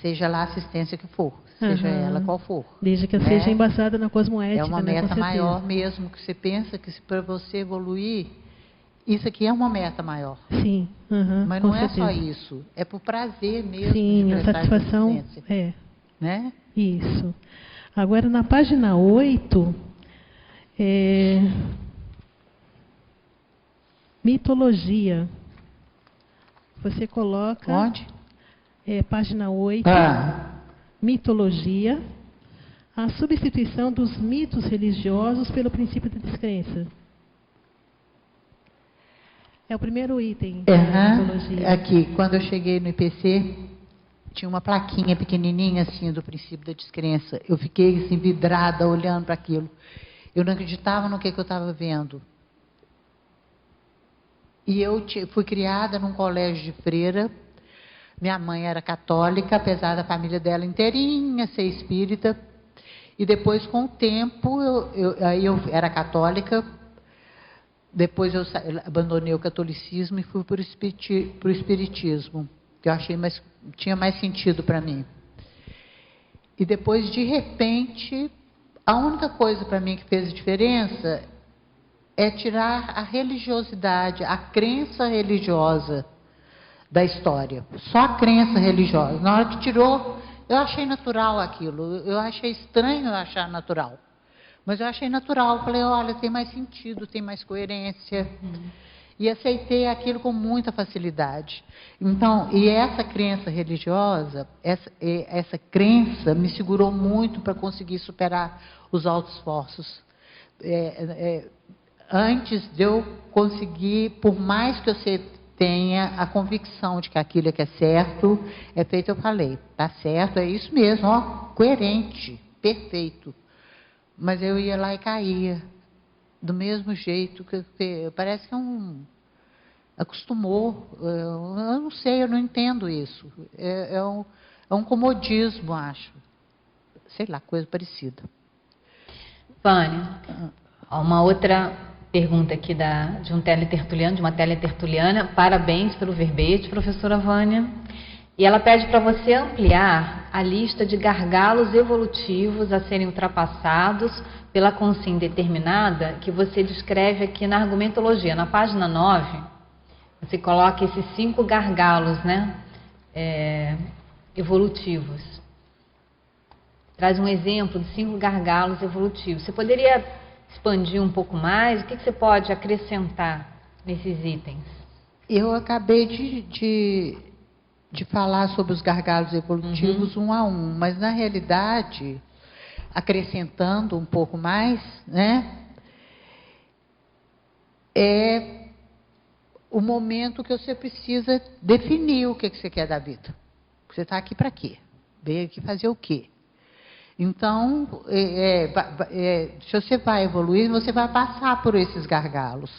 Speaker 1: Seja lá a assistência que for, seja ela qual for.
Speaker 3: Desde que seja embasada na cosmoética.
Speaker 1: É uma meta maior mesmo, que você pensa que para você evoluir, isso aqui é uma meta maior.
Speaker 3: Sim.
Speaker 1: Mas não é só isso, é por prazer mesmo.
Speaker 3: Sim, a satisfação
Speaker 1: né?
Speaker 3: Isso. Agora, na página 8, mitologia. Você coloca...
Speaker 1: Onde?
Speaker 3: Página 8. Mitologia. A substituição dos mitos religiosos pelo princípio da descrença. É o primeiro item da mitologia.
Speaker 1: Aqui, quando eu cheguei no IPC, tinha uma plaquinha pequenininha assim do princípio da descrença. Eu fiquei assim, vidrada, olhando para aquilo. Eu não acreditava no que eu estava vendo. E eu fui criada num colégio de freira. Minha mãe era católica, apesar da família dela inteirinha ser espírita. E depois, com o tempo, eu era católica. Depois eu abandonei o catolicismo e fui para o espiritismo, que eu achei tinha mais sentido para mim. E depois, de repente, a única coisa para mim que fez diferença é tirar a religiosidade, a crença religiosa da história. Só a crença religiosa. Na hora que tirou, eu achei natural aquilo. Eu achei estranho eu achar natural. Mas eu achei natural. Falei, olha, tem mais sentido, tem mais coerência. E aceitei aquilo com muita facilidade. Então, e essa crença religiosa, essa crença me segurou muito para conseguir superar os altos esforços. Antes de eu conseguir, por mais que eu tenha a convicção de que aquilo que é certo, é feito, eu falei, tá certo, é isso mesmo, ó, coerente, perfeito. Mas eu ia lá e caía, do mesmo jeito que parece que acostumou, eu não sei, eu não entendo isso. É um comodismo, acho. Sei lá, coisa parecida.
Speaker 2: Vânia, uma outra pergunta aqui de um teletertuliano, de uma teletertuliana. Parabéns pelo verbete, professora Vânia. E ela pede para você ampliar a lista de gargalos evolutivos a serem ultrapassados pela consciência determinada que você descreve aqui na argumentologia. Na página 9, você coloca esses 5 gargalos, né, evolutivos. Traz um exemplo de 5 gargalos evolutivos. Você poderia expandir um pouco mais? O que você pode acrescentar nesses itens?
Speaker 1: Eu acabei de falar sobre os gargalos evolutivos um a um, mas na realidade, acrescentando um pouco mais, né, é o momento que você precisa definir o que você quer da vida. Você está aqui para quê? Veio aqui fazer o quê? Então, se você vai evoluir, você vai passar por esses gargalos.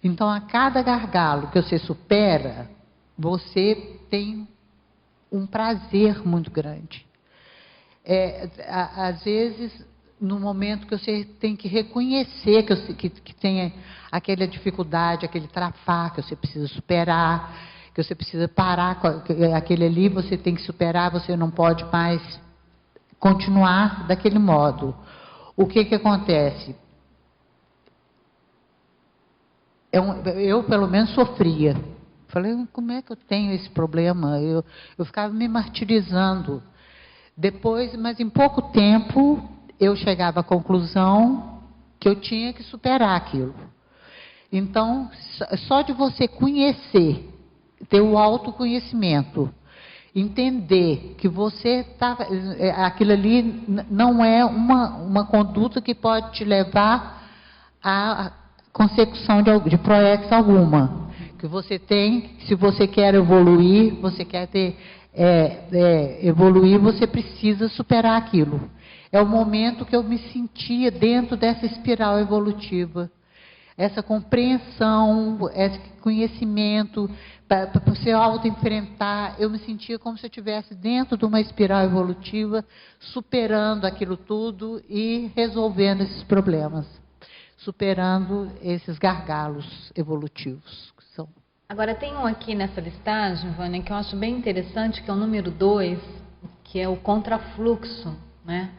Speaker 1: Então, a cada gargalo que você supera, você tem um prazer muito grande. Às vezes, no momento que você tem que reconhecer que tem aquela dificuldade, aquele trafar que você precisa superar, que você precisa parar, aquele ali você tem que superar, você não pode mais continuar daquele modo. O que acontece? Eu, pelo menos, sofria. Falei, como é que eu tenho esse problema? Eu ficava me martirizando. Depois, mas em pouco tempo, eu chegava à conclusão que eu tinha que superar aquilo. Então, só de você conhecer, ter o autoconhecimento, entender que você aquilo ali não é uma conduta que pode te levar à consecução de proex alguma. Que você tem, se você quer evoluir, você quer evoluir, você precisa superar aquilo. É o momento que eu me sentia dentro dessa espiral evolutiva. Essa compreensão, esse conhecimento, para você auto-enfrentar, eu me sentia como se eu estivesse dentro de uma espiral evolutiva, superando aquilo tudo e resolvendo esses problemas, superando esses gargalos evolutivos.
Speaker 2: Agora, tem um aqui nessa listagem, Vânia, que eu acho bem interessante, que é o número 2, que é o contrafluxo, né?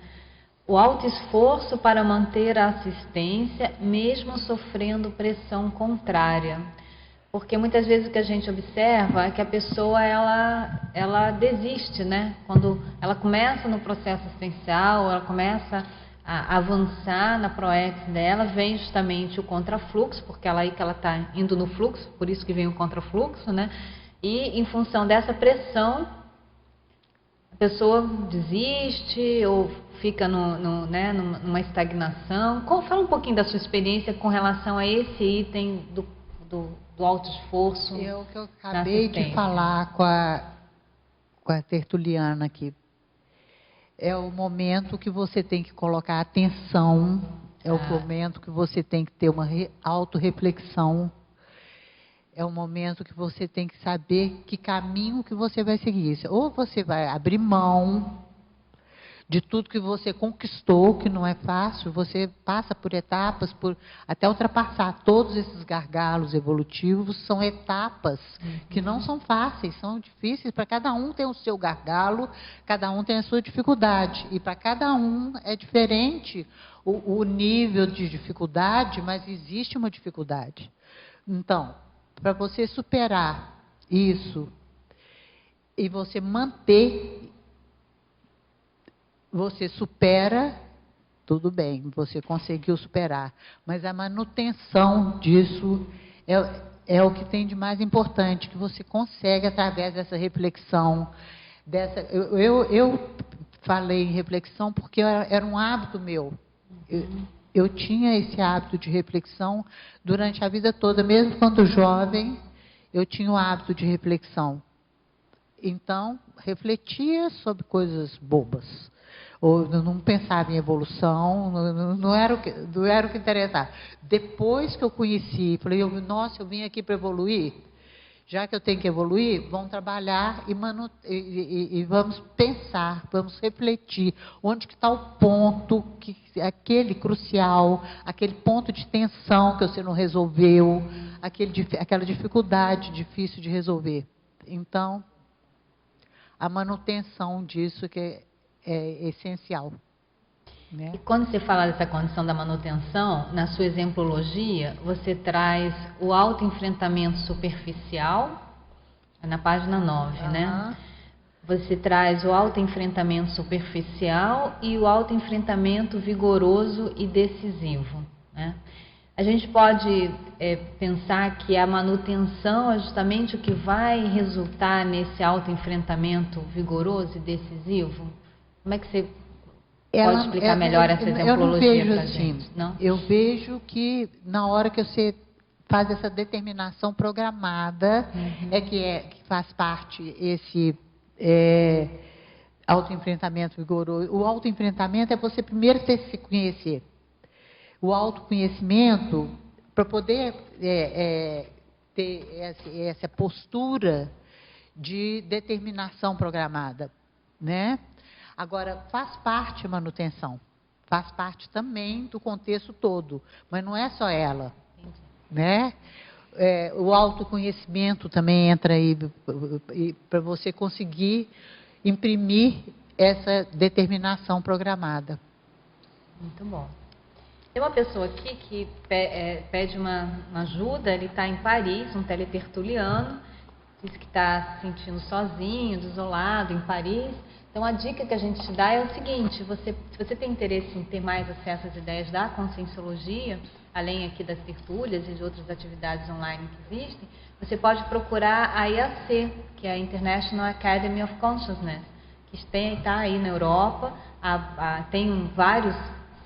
Speaker 2: O alto esforço para manter a assistência, mesmo sofrendo pressão contrária. Porque muitas vezes o que a gente observa é que a pessoa, ela desiste, né? Quando ela começa no processo assistencial, ela começa a avançar na proex dela, vem justamente o contrafluxo, porque aí que ela está indo no fluxo, por isso que vem o contrafluxo, né? E em função dessa pressão, a pessoa desiste ou fica numa estagnação. Fala um pouquinho da sua experiência com relação a esse item do alto esforço.
Speaker 1: O que eu acabei de falar com a tertuliana aqui. É o momento que você tem que colocar atenção, é o momento que você tem que ter uma autorreflexão, é o momento que você tem que saber que caminho que você vai seguir. Ou você vai abrir mão de tudo que você conquistou, que não é fácil, você passa por etapas, até ultrapassar todos esses gargalos evolutivos, são etapas que não são fáceis, são difíceis, para cada um tem o seu gargalo, cada um tem a sua dificuldade, e para cada um é diferente o nível de dificuldade, mas existe uma dificuldade. Então, para você superar isso, e você manter, você supera, tudo bem, você conseguiu superar, mas a manutenção disso é o que tem de mais importante, que você consegue, através dessa reflexão, eu falei em reflexão porque era um hábito meu. Eu tinha esse hábito de reflexão durante a vida toda, mesmo quando jovem, eu tinha o hábito de reflexão. Então, refletia sobre coisas bobas. Ou não pensava em evolução, não era o que interessava. Depois que eu conheci, falei, nossa, eu vim aqui para evoluir. Já que eu tenho que evoluir, vamos trabalhar e vamos pensar, vamos refletir. Onde que está o ponto, aquele crucial, aquele ponto de tensão que você não resolveu, aquela dificuldade difícil de resolver. Então, a manutenção disso que é essencial. Né?
Speaker 2: E quando você fala dessa condição da manutenção, na sua exemplologia, você traz o autoenfrentamento superficial, na página 9, né? Você traz o autoenfrentamento superficial e o autoenfrentamento vigoroso e decisivo, né? A gente pode pensar que a manutenção é justamente o que vai resultar nesse autoenfrentamento vigoroso e decisivo? Como é que você pode explicar melhor essa exemplologia para a gente? Não?
Speaker 1: Eu vejo que na hora que você faz essa determinação programada, que faz parte esse autoenfrentamento vigoroso. O autoenfrentamento é você primeiro se conhecer. O autoconhecimento, para poder ter essa postura de determinação programada, né? Agora, faz parte a manutenção, faz parte também do contexto todo, mas não é só ela, né? O autoconhecimento também entra aí, para você conseguir imprimir essa determinação programada.
Speaker 2: Muito bom. Tem uma pessoa aqui que pede uma ajuda, ele está em Paris, um teletertuliano, diz que está se sentindo sozinho, desolado em Paris. Então, a dica que a gente te dá é o seguinte: se você tem interesse em ter mais acesso às ideias da Conscienciologia, além aqui das tertúlias e de outras atividades online que existem, você pode procurar a IAC, que é a International Academy of Consciousness, que está aí na Europa, tem vários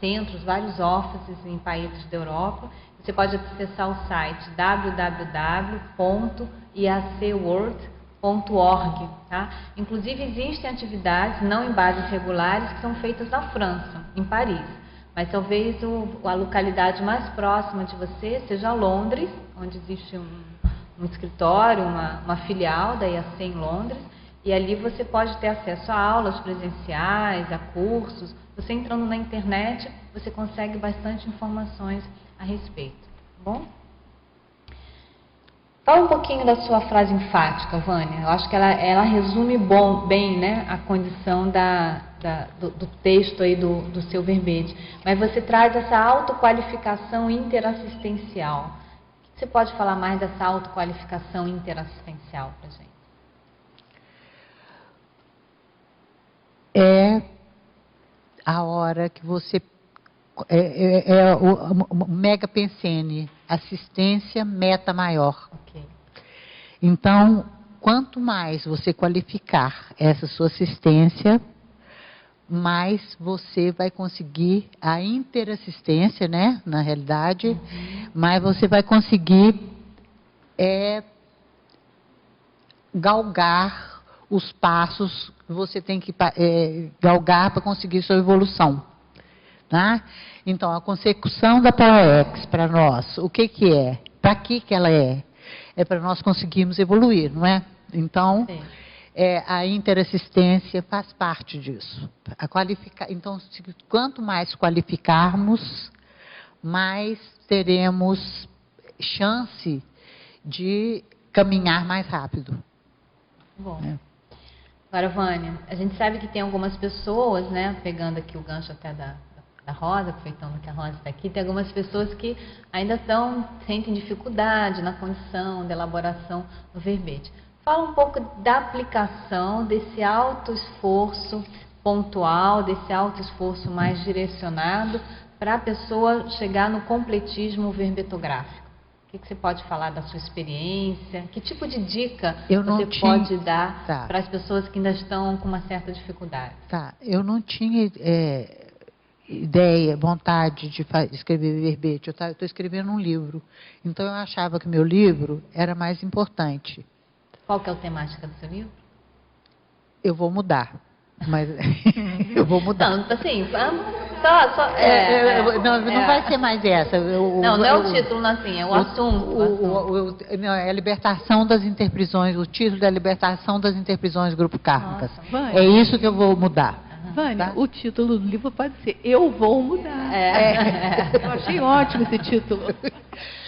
Speaker 2: centros, vários offices em países da Europa. Você pode acessar o site www.iacworld.org, tá? Inclusive, existem atividades, não em bases regulares, que são feitas na França, em Paris. Mas talvez a localidade mais próxima de você seja Londres, onde existe um escritório, uma filial da IAC em Londres, e ali você pode ter acesso a aulas presenciais, a cursos. Você entrando na internet, você consegue bastante informações a respeito, tá bom? Fala um pouquinho da sua frase enfática, Vânia. Eu acho que ela resume bem, né, a condição do texto aí do seu verbete. Mas você traz essa autoqualificação interassistencial. O que você pode falar mais dessa autoqualificação interassistencial para a gente?
Speaker 1: É a hora que você... o mega pensene, assistência meta maior.
Speaker 2: Okay.
Speaker 1: Então, quanto mais você qualificar essa sua assistência, mais você vai conseguir a interassistência, né? Na realidade, mais você vai conseguir galgar os passos que você tem que galgar para conseguir sua evolução. Tá? Então, a consecução da PowerX para nós, o que é? Para que ela é? É para nós conseguirmos evoluir, não é? Então, a interassistência faz parte disso. Então, quanto mais qualificarmos, mais teremos chance de caminhar mais rápido.
Speaker 2: Bom. Agora, Vânia, a gente sabe que tem algumas pessoas, né, pegando aqui o gancho até da Rosa, aproveitando que a Rosa está aqui, tem algumas pessoas que ainda sentem dificuldade na condição de elaboração do verbete. Fala um pouco da aplicação desse autoesforço pontual, desse autoesforço mais direcionado para a pessoa chegar no completismo verbetográfico. O que você pode falar da sua experiência? Que tipo de dica você pode dar para as pessoas que ainda estão com uma certa dificuldade?
Speaker 1: Tá, eu não tinha ideia, vontade de escrever verbete. Eu estou escrevendo um livro. Então, eu achava que meu livro era mais importante.
Speaker 2: Qual que é a temática do seu livro?
Speaker 1: Eu vou mudar. Mas eu vou mudar.
Speaker 2: Não, assim,
Speaker 1: não vai ser mais essa.
Speaker 2: Não é o título, assim, é o assunto.
Speaker 1: Não, é a libertação das interprisões, o título da libertação das interprisões grupo kármicas. É isso que eu vou mudar.
Speaker 8: Vânia, tá? O título do livro pode ser Eu Vou Mudar. Eu achei ótimo esse título.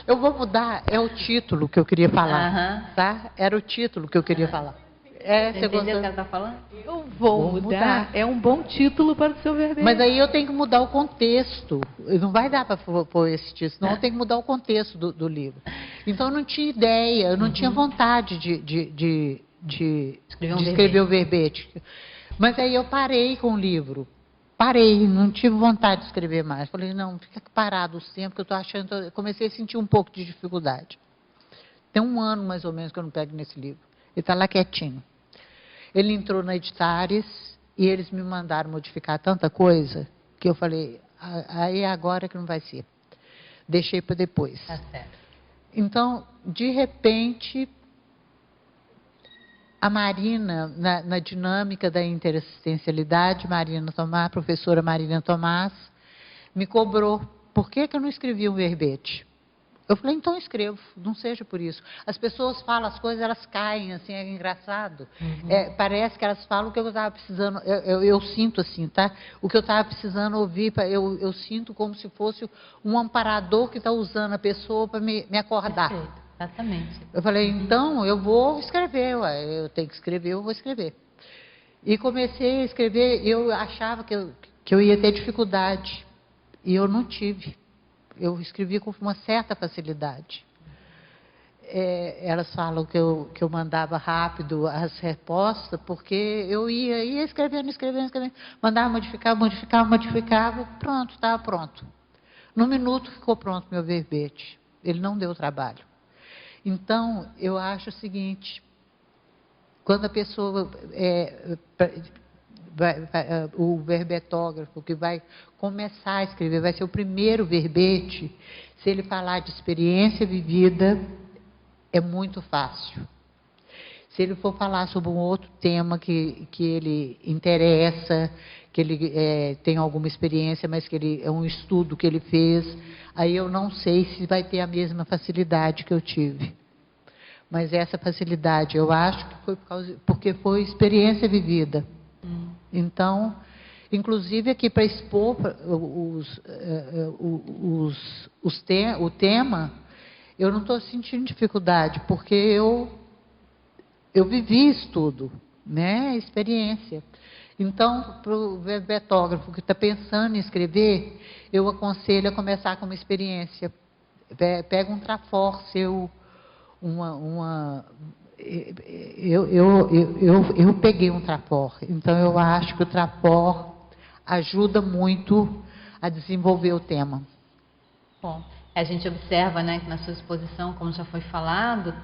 Speaker 1: Eu vou mudar é o título que eu queria falar, tá? Era o título que eu queria falar.
Speaker 2: Você entendeu o que ela está falando?
Speaker 8: Eu vou mudar. É um bom título para o seu verbete.
Speaker 1: Mas aí eu tenho que mudar o contexto. Não vai dar para pôr esse título, senão eu tenho que mudar o contexto do livro. Então eu não tinha ideia, eu não tinha vontade de escrever o verbete. Mas aí eu parei com o livro. Parei, não tive vontade de escrever mais. Falei, não, fica parado sempre, que eu estou achando... Eu comecei a sentir um pouco de dificuldade. Tem 1 ano, mais ou menos, que eu não pego nesse livro. Ele está lá quietinho. Ele entrou na Editares e eles me mandaram modificar tanta coisa que eu falei, aí é agora que não vai ser. Deixei para depois.
Speaker 2: Tá certo.
Speaker 1: Então, de repente, a Marina, na dinâmica da interassistencialidade, a professora Marina Tomás, me cobrou. Por que eu não escrevi um verbete? Eu falei, então escrevo, não seja por isso. As pessoas falam as coisas, elas caem, assim, é engraçado. Parece que elas falam o que eu estava precisando, eu sinto assim, tá? O que eu estava precisando ouvir, eu sinto como se fosse um amparador que está usando a pessoa para me acordar.
Speaker 2: Perfeito, exatamente.
Speaker 1: Eu falei, então eu vou escrever, eu tenho que escrever, eu vou escrever. E comecei a escrever, eu achava que eu ia ter dificuldade, e eu não tive. Eu escrevi com uma certa facilidade. Elas falam que eu mandava rápido as respostas, porque eu ia escrevendo, mandava modificava, pronto, estava pronto. No minuto ficou pronto meu verbete. Ele não deu trabalho. Então, eu acho o seguinte, quando a pessoa... o verbetógrafo que vai começar a escrever, vai ser o primeiro verbete, se ele falar de experiência vivida, é muito fácil. Se ele for falar sobre um outro tema que ele interessa, que ele tem alguma experiência, mas que é um estudo que ele fez, aí eu não sei se vai ter a mesma facilidade que eu tive. Mas essa facilidade, eu acho que foi porque foi experiência vivida. Então, inclusive aqui para expor o tema, eu não estou sentindo dificuldade, porque eu vivi isso tudo, né? Experiência. Então, para o verbetógrafo que está pensando em escrever, eu aconselho a começar com uma experiência. Pega um trafor seu, eu peguei um trafor, então eu acho que o trafor ajuda muito a desenvolver o tema.
Speaker 2: Bom, a gente observa, né, que na sua exposição, como já foi falado,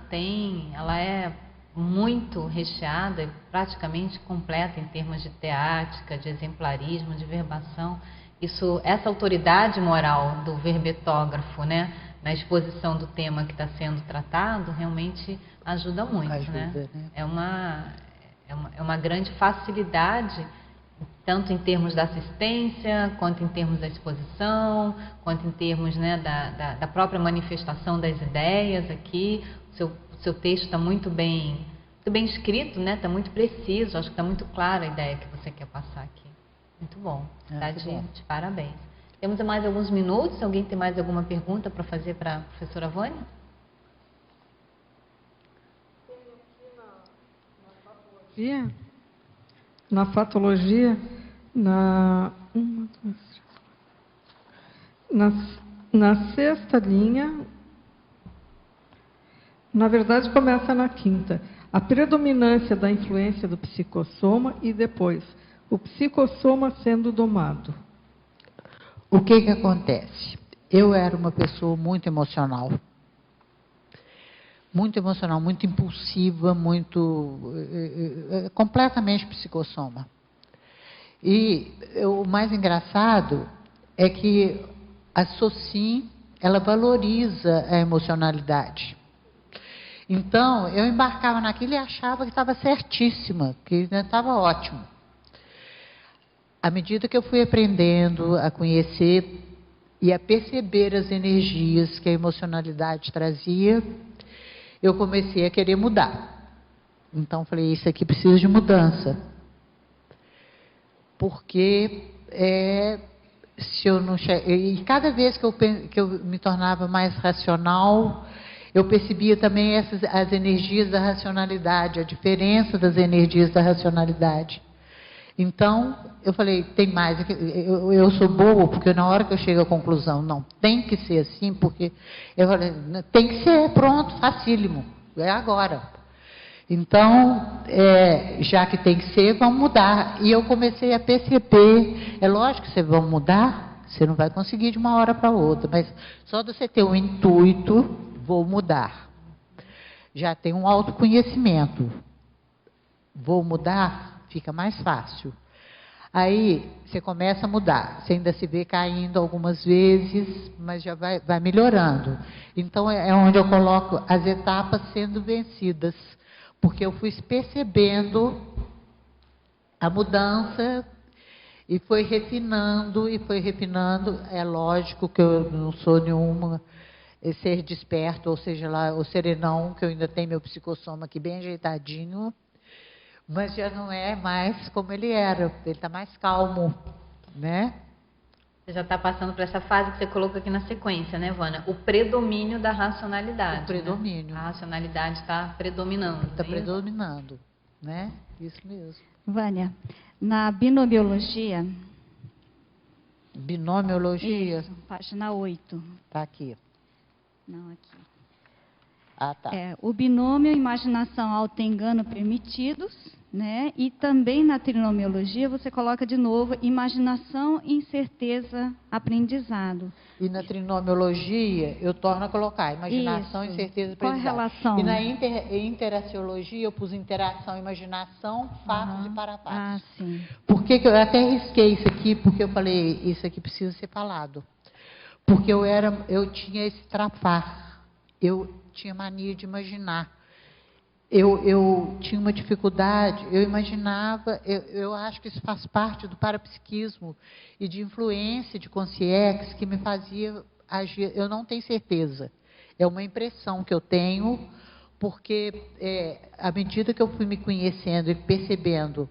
Speaker 2: ela é muito recheada e praticamente completa em termos de teática, de exemplarismo, de verbação. Essa autoridade moral do verbetógrafo, né, na exposição do tema que está sendo tratado, realmente ajuda muito. Né? É uma grande facilidade, tanto em termos da assistência, quanto em termos da exposição, quanto em termos, né, da própria manifestação das ideias aqui. O seu texto está muito bem escrito, né? Está muito preciso, acho que está muito clara a ideia que você quer passar aqui. Muito bom, tá, gente? Parabéns. Temos mais alguns minutos. Alguém tem mais alguma pergunta para fazer para a professora Vânia?
Speaker 6: Na fatologia, na sexta linha, na verdade começa na quinta. A predominância da influência do psicossoma e depois o psicossoma sendo domado.
Speaker 1: O que acontece? Eu era uma pessoa muito emocional. muito emocional, muito impulsiva, completamente psicossoma. E o mais engraçado é que a Socin, ela valoriza a emocionalidade. Então, eu embarcava naquilo e achava que estava certíssima, que estava ótimo. À medida que eu fui aprendendo a conhecer e a perceber as energias que a emocionalidade trazia, eu comecei a querer mudar. Então, falei, isso aqui precisa de mudança. Porque se eu não e cada vez que eu me tornava mais racional, eu percebia também as energias da racionalidade, a diferença das energias da racionalidade. Então, eu falei, tem mais, eu sou boa, porque na hora que eu chego à conclusão, não, tem que ser assim, porque eu falei, tem que ser, pronto, facílimo, é agora. Então, já que tem que ser, vamos mudar. E eu comecei a perceber, é lógico que vocês vão mudar, você não vai conseguir de uma hora para outra, mas só de você ter um intuito, vou mudar. Já tem um autoconhecimento, vou mudar, fica mais fácil. Aí, você começa a mudar, você ainda se vê caindo algumas vezes, mas já vai melhorando. Então, é onde eu coloco as etapas sendo vencidas, porque eu fui percebendo a mudança e foi refinando, É lógico que eu não sou nenhuma ser desperto, ou seja lá, o serenão, que eu ainda tenho meu psicossoma aqui bem ajeitadinho, mas já não é mais como ele era, ele está mais calmo, né?
Speaker 2: Você já está passando por essa fase que você colocou aqui na sequência, né, Vânia? O predomínio da racionalidade.
Speaker 1: O predomínio.
Speaker 2: Né? A racionalidade está predominando.
Speaker 1: Está predominando, né? Isso mesmo.
Speaker 5: Vânia, na binomiologia...
Speaker 1: Binomiologia?
Speaker 5: Isso, página 8.
Speaker 1: Está aqui.
Speaker 5: Não, aqui.
Speaker 1: Ah, tá.
Speaker 5: O binômio imaginação auto-engano permitidos, né? E também na trinomiologia você coloca de novo imaginação, incerteza, aprendizado.
Speaker 1: E na trinomiologia eu torno a colocar imaginação,
Speaker 5: Isso.
Speaker 1: incerteza,
Speaker 5: Qual a
Speaker 1: aprendizado.
Speaker 5: relação?
Speaker 1: E na interaciologia eu pus interação, imaginação, fatos e parafatos.
Speaker 5: Ah, sim.
Speaker 1: Por que eu até risquei isso aqui? Porque eu falei, isso aqui precisa ser falado. Porque eu tinha esse trafar, eu tinha mania de imaginar. Eu tinha uma dificuldade, eu imaginava, eu acho que isso faz parte do parapsiquismo e de influência de consciência que me fazia agir, eu não tenho certeza. É uma impressão que eu tenho, porque à medida que eu fui me conhecendo e percebendo,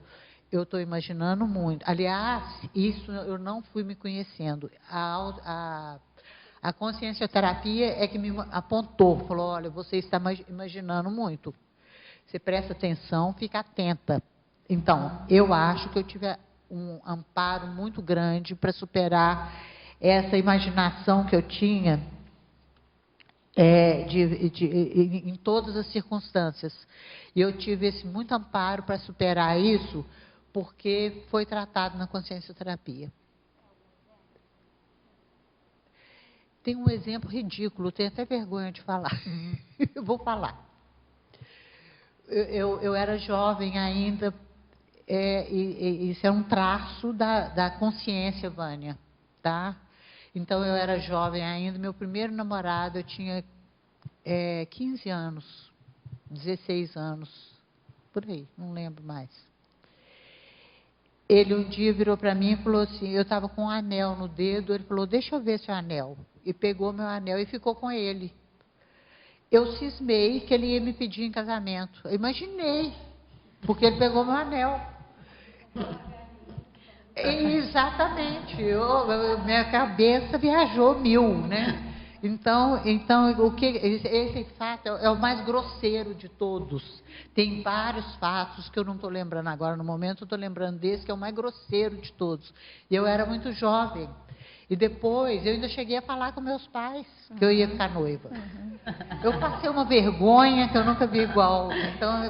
Speaker 1: eu estou imaginando muito. Aliás, isso eu não fui me conhecendo. A consciencioterapia é que me apontou, falou, olha, você está imaginando muito. Você presta atenção, fica atenta. Então, eu acho que eu tive um amparo muito grande para superar essa imaginação que eu tinha em todas as circunstâncias. E eu tive esse muito amparo para superar isso, porque foi tratado na consciencioterapia. Tem um exemplo ridículo, tenho até vergonha de falar. Eu vou falar. Eu era jovem ainda, e isso é um traço da consciência, Vânia, tá? Então, eu era jovem ainda, meu primeiro namorado, eu tinha 15 anos, 16 anos, por aí, não lembro mais. Ele um dia virou para mim e falou assim, eu estava com um anel no dedo, ele falou, deixa eu ver seu anel. E pegou meu anel e ficou com ele. Eu cismei que ele ia me pedir em casamento. Eu imaginei, porque ele pegou meu anel. Exatamente. Minha cabeça viajou 1000, né? Então esse fato é o mais grosseiro de todos. Tem vários fatos que eu não estou lembrando agora no momento, eu estou lembrando desse, que é o mais grosseiro de todos. E eu era muito jovem. E depois, eu ainda cheguei a falar com meus pais que eu ia ficar noiva. Eu passei uma vergonha que eu nunca vi igual. Então,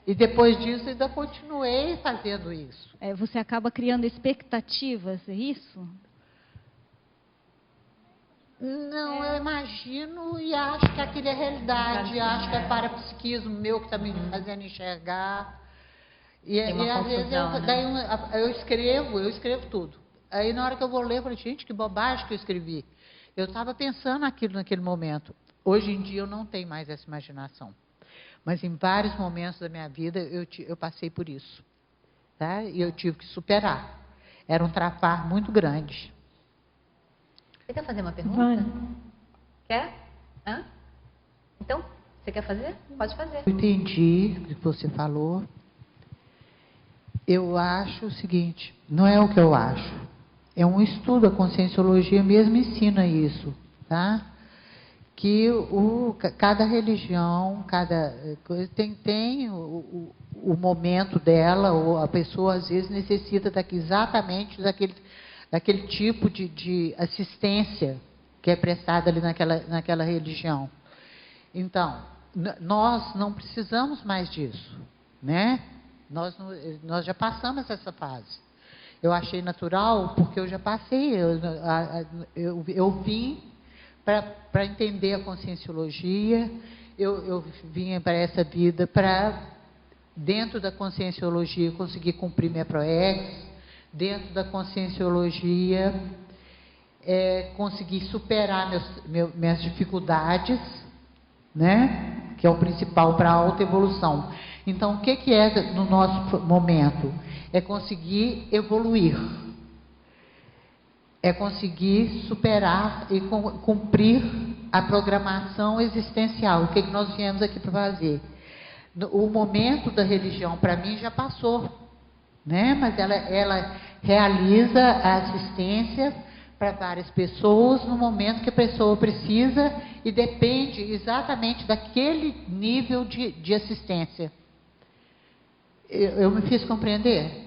Speaker 1: e depois disso, ainda continuei fazendo isso.
Speaker 5: Você acaba criando expectativas, é isso?
Speaker 1: Não, imagino e acho que aquilo é realidade, acho que é parapsiquismo meu que está me fazendo enxergar. E às vezes eu escrevo tudo. Aí na hora que eu vou ler, eu falei, gente, que bobagem que eu escrevi. Eu estava pensando aquilo naquele momento. Hoje em dia eu não tenho mais essa imaginação. Mas em vários momentos da minha vida eu passei por isso. Tá? E eu tive que superar. Era um trafar muito grande.
Speaker 2: Você quer fazer uma pergunta? Quer? Hã? Então, você quer fazer? Pode fazer.
Speaker 1: Eu entendi o que você falou. Eu acho o seguinte, não é o que eu acho. É um estudo, a Conscienciologia mesmo ensina isso, tá? Que cada religião, cada coisa tem o momento dela, ou a pessoa às vezes necessita exatamente daquele tipo de assistência que é prestada ali naquela religião. Então, nós não precisamos mais disso, né? Nós já passamos essa fase. Eu achei natural porque eu já passei, eu vim para entender a Conscienciologia, eu vim para essa vida para, dentro da Conscienciologia, conseguir cumprir minha ProEx, dentro da Conscienciologia, conseguir superar minhas dificuldades, né? Que é o principal para a autoevolução. Então, o que é no nosso momento? É conseguir evoluir. É conseguir superar e cumprir a programação existencial. O que nós viemos aqui para fazer? O momento da religião, para mim, já passou, né? Mas ela realiza a assistência para várias pessoas no momento que a pessoa precisa e depende exatamente daquele nível de assistência. Eu me fiz compreender?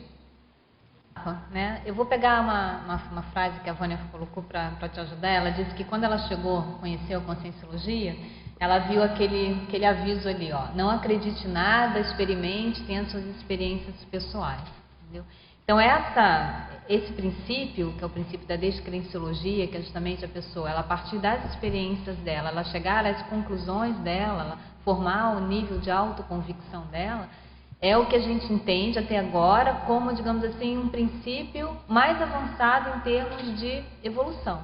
Speaker 2: Né? Eu vou pegar uma frase que a Vânia colocou para te ajudar. Ela disse que quando ela conheceu a Conscienciologia, ela viu aquele aviso ali, ó, não acredite em nada, experimente, tenha suas experiências pessoais. Entendeu? Então esse princípio, que é o princípio da descrenciologia, que é justamente a pessoa, ela a partir das experiências dela, ela chegar às conclusões dela, ela formar o nível de autoconvicção dela, é o que a gente entende até agora como, digamos assim, um princípio mais avançado em termos de evolução.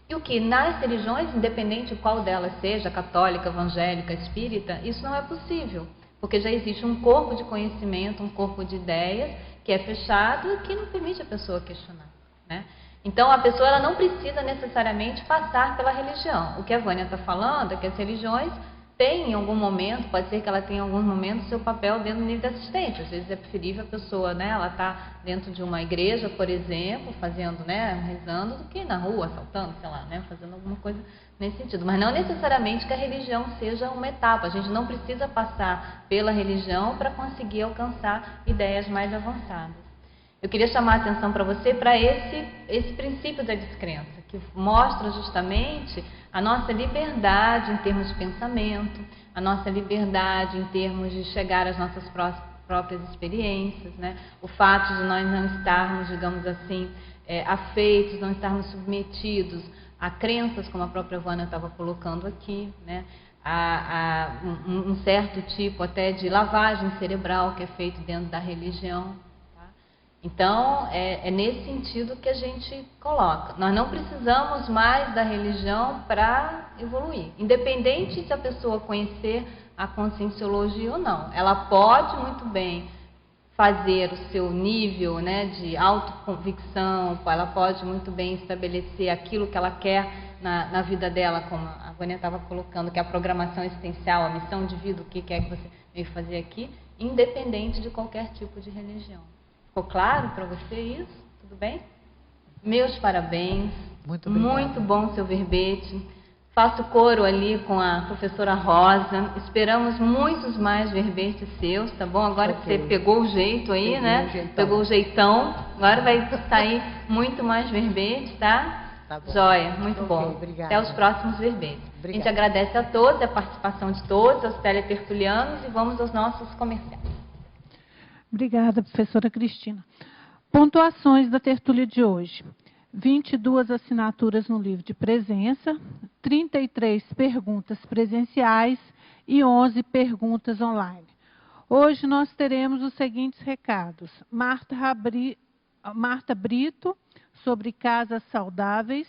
Speaker 2: E o que nas religiões, independente de qual delas seja, católica, evangélica, espírita, isso não é possível, porque já existe um corpo de conhecimento, um corpo de ideias que é fechado e que não permite a pessoa questionar, né? Então, a pessoa ela não precisa necessariamente passar pela religião. O que a Vânia está falando é que as religiões têm em algum momento, pode ser que ela tenha em algum momento seu papel dentro do nível de assistência. Às vezes é preferível a pessoa, né, ela está dentro de uma igreja, por exemplo, fazendo, né, rezando, do que na rua, assaltando, sei lá, né, fazendo alguma coisa nesse sentido. Mas não necessariamente que a religião seja uma etapa. A gente não precisa passar pela religião para conseguir alcançar ideias mais avançadas. Eu queria chamar a atenção para você para esse princípio da descrença, que mostra justamente a nossa liberdade em termos de pensamento, a nossa liberdade em termos de chegar às nossas próprias experiências, né? O fato de nós não estarmos, digamos assim, afeitos, não estarmos submetidos a crenças, como a própria Vânia estava colocando aqui, né? A um certo tipo até de lavagem cerebral que é feito dentro da religião. Então, é nesse sentido que a gente coloca. Nós não precisamos mais da religião para evoluir. Independente se a pessoa conhecer a Conscienciologia ou não. Ela pode muito bem fazer o seu nível, né, de autoconvicção, ela pode muito bem estabelecer aquilo que ela quer na vida dela, como a Vânia estava colocando, que é a programação existencial, a missão de vida, o que é que você veio fazer aqui, independente de qualquer tipo de religião. Ficou claro para você isso? Tudo bem? Meus parabéns.
Speaker 1: Muito obrigada.
Speaker 2: Muito bom seu verbete. Faço coro ali com a professora Rosa. Esperamos muitos mais verbetes seus, tá bom? Agora que você pegou o jeito aí, né? Pegou o jeitão. Agora vai sair muito mais verbetes, tá?
Speaker 1: Tá bom.
Speaker 2: Joia, muito bom.
Speaker 1: Obrigada.
Speaker 2: Até os próximos verbetes.
Speaker 1: Obrigada.
Speaker 2: A gente agradece a todos, a participação de todos, aos teletertulianos, e vamos aos nossos comerciais.
Speaker 11: Obrigada, professora Cristina. Pontuações da tertúlia de hoje. 22 assinaturas no livro de presença, 33 perguntas presenciais e 11 perguntas online. Hoje nós teremos os seguintes recados. Marta Brito, sobre casas saudáveis.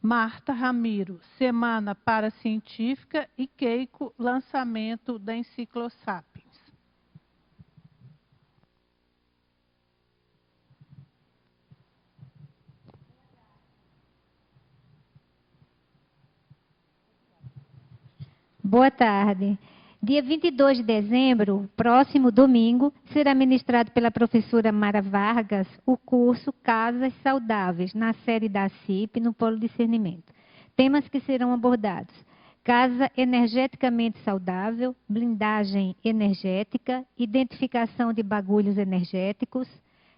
Speaker 11: Marta Ramiro, Semana Paracientífica. E Keiko, lançamento da Enciclosapiens.
Speaker 12: Boa tarde. Dia 22 de dezembro, próximo domingo, será ministrado pela professora Mara Vargas o curso Casas Saudáveis, na série da CIP, no Polo Discernimento. Temas que serão abordados: casa energeticamente saudável, blindagem energética, identificação de bagulhos energéticos,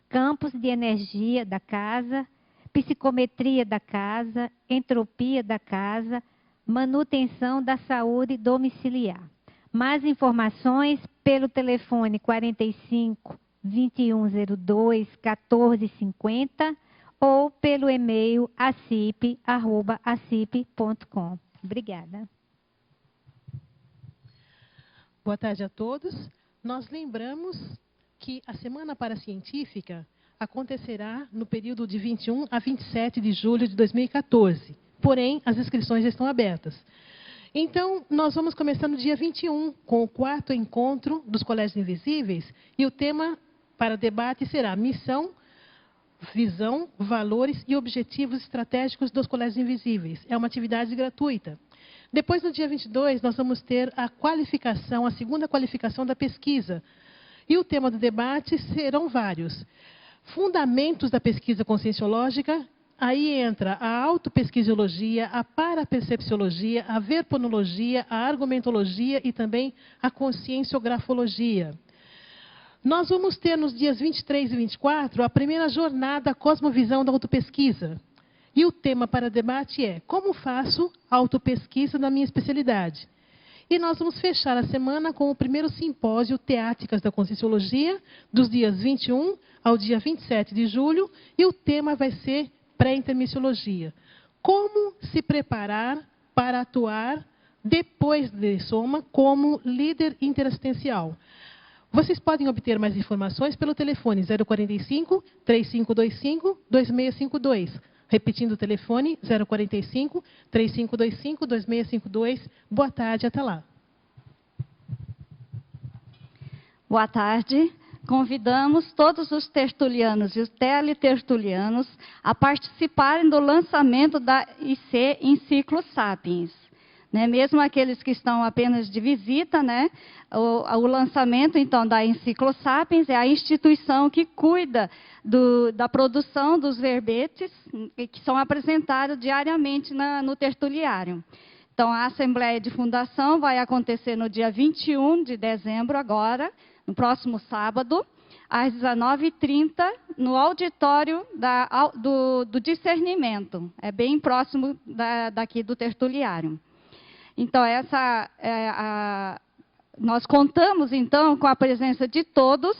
Speaker 12: campos de energia da casa, psicometria da casa, entropia da casa, manutenção da saúde domiciliar. Mais informações pelo telefone 45 2102 1450 ou pelo e-mail acip@acip.com. Obrigada.
Speaker 3: Boa tarde a todos. Nós lembramos que a Semana Paracientífica acontecerá no período de 21 a 27 de julho de 2014. Porém, as inscrições já estão abertas. Então, nós vamos começar no dia 21, com o 4º encontro dos Colégios Invisíveis, e o tema para debate será Missão, Visão, Valores e Objetivos Estratégicos dos Colégios Invisíveis. É uma atividade gratuita. Depois, no dia 22, nós vamos ter a qualificação, a segunda qualificação da pesquisa. E o tema do debate serão vários. Fundamentos da pesquisa conscienciológica. Aí entra a autopesquisiologia, a parapercepciologia, a verponologia, a argumentologia e também a conscienciografologia. Nós vamos ter nos dias 23 e 24 a primeira jornada Cosmovisão da Autopesquisa. E o tema para debate é: como faço autopesquisa na minha especialidade? E nós vamos fechar a semana com o primeiro simpósio Teáticas da Conscienciologia, dos dias 21 ao dia 27 de julho, e o tema vai ser pré-intermissiologia. Como se preparar para atuar depois de soma como líder interassistencial? Vocês podem obter mais informações pelo telefone 045 3525 2652. Repetindo o telefone 045 3525 2652. Boa tarde, até lá.
Speaker 13: Boa tarde. Convidamos todos os tertulianos e os teletertulianos a participarem do lançamento da IC Enciclosapiens. Né? Mesmo aqueles que estão apenas de visita, né? O lançamento, então, da Enciclosapiens é a instituição que cuida da produção dos verbetes que são apresentados diariamente no tertuliário. Então, a Assembleia de Fundação vai acontecer no dia 21 de dezembro, agora, no próximo sábado, às 19h30, no auditório do Discernimento. É bem próximo daqui do tertuliário. Então, nós contamos, então, com a presença de todos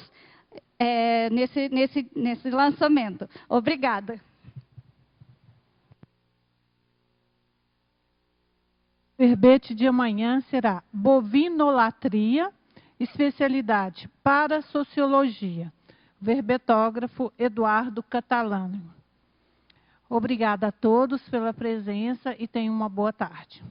Speaker 13: nesse lançamento. Obrigada.
Speaker 11: O verbete de amanhã será bovinolatria, especialidade para sociologia. Verbetógrafo Eduardo Catalano. Obrigada a todos pela presença e tenham uma boa tarde.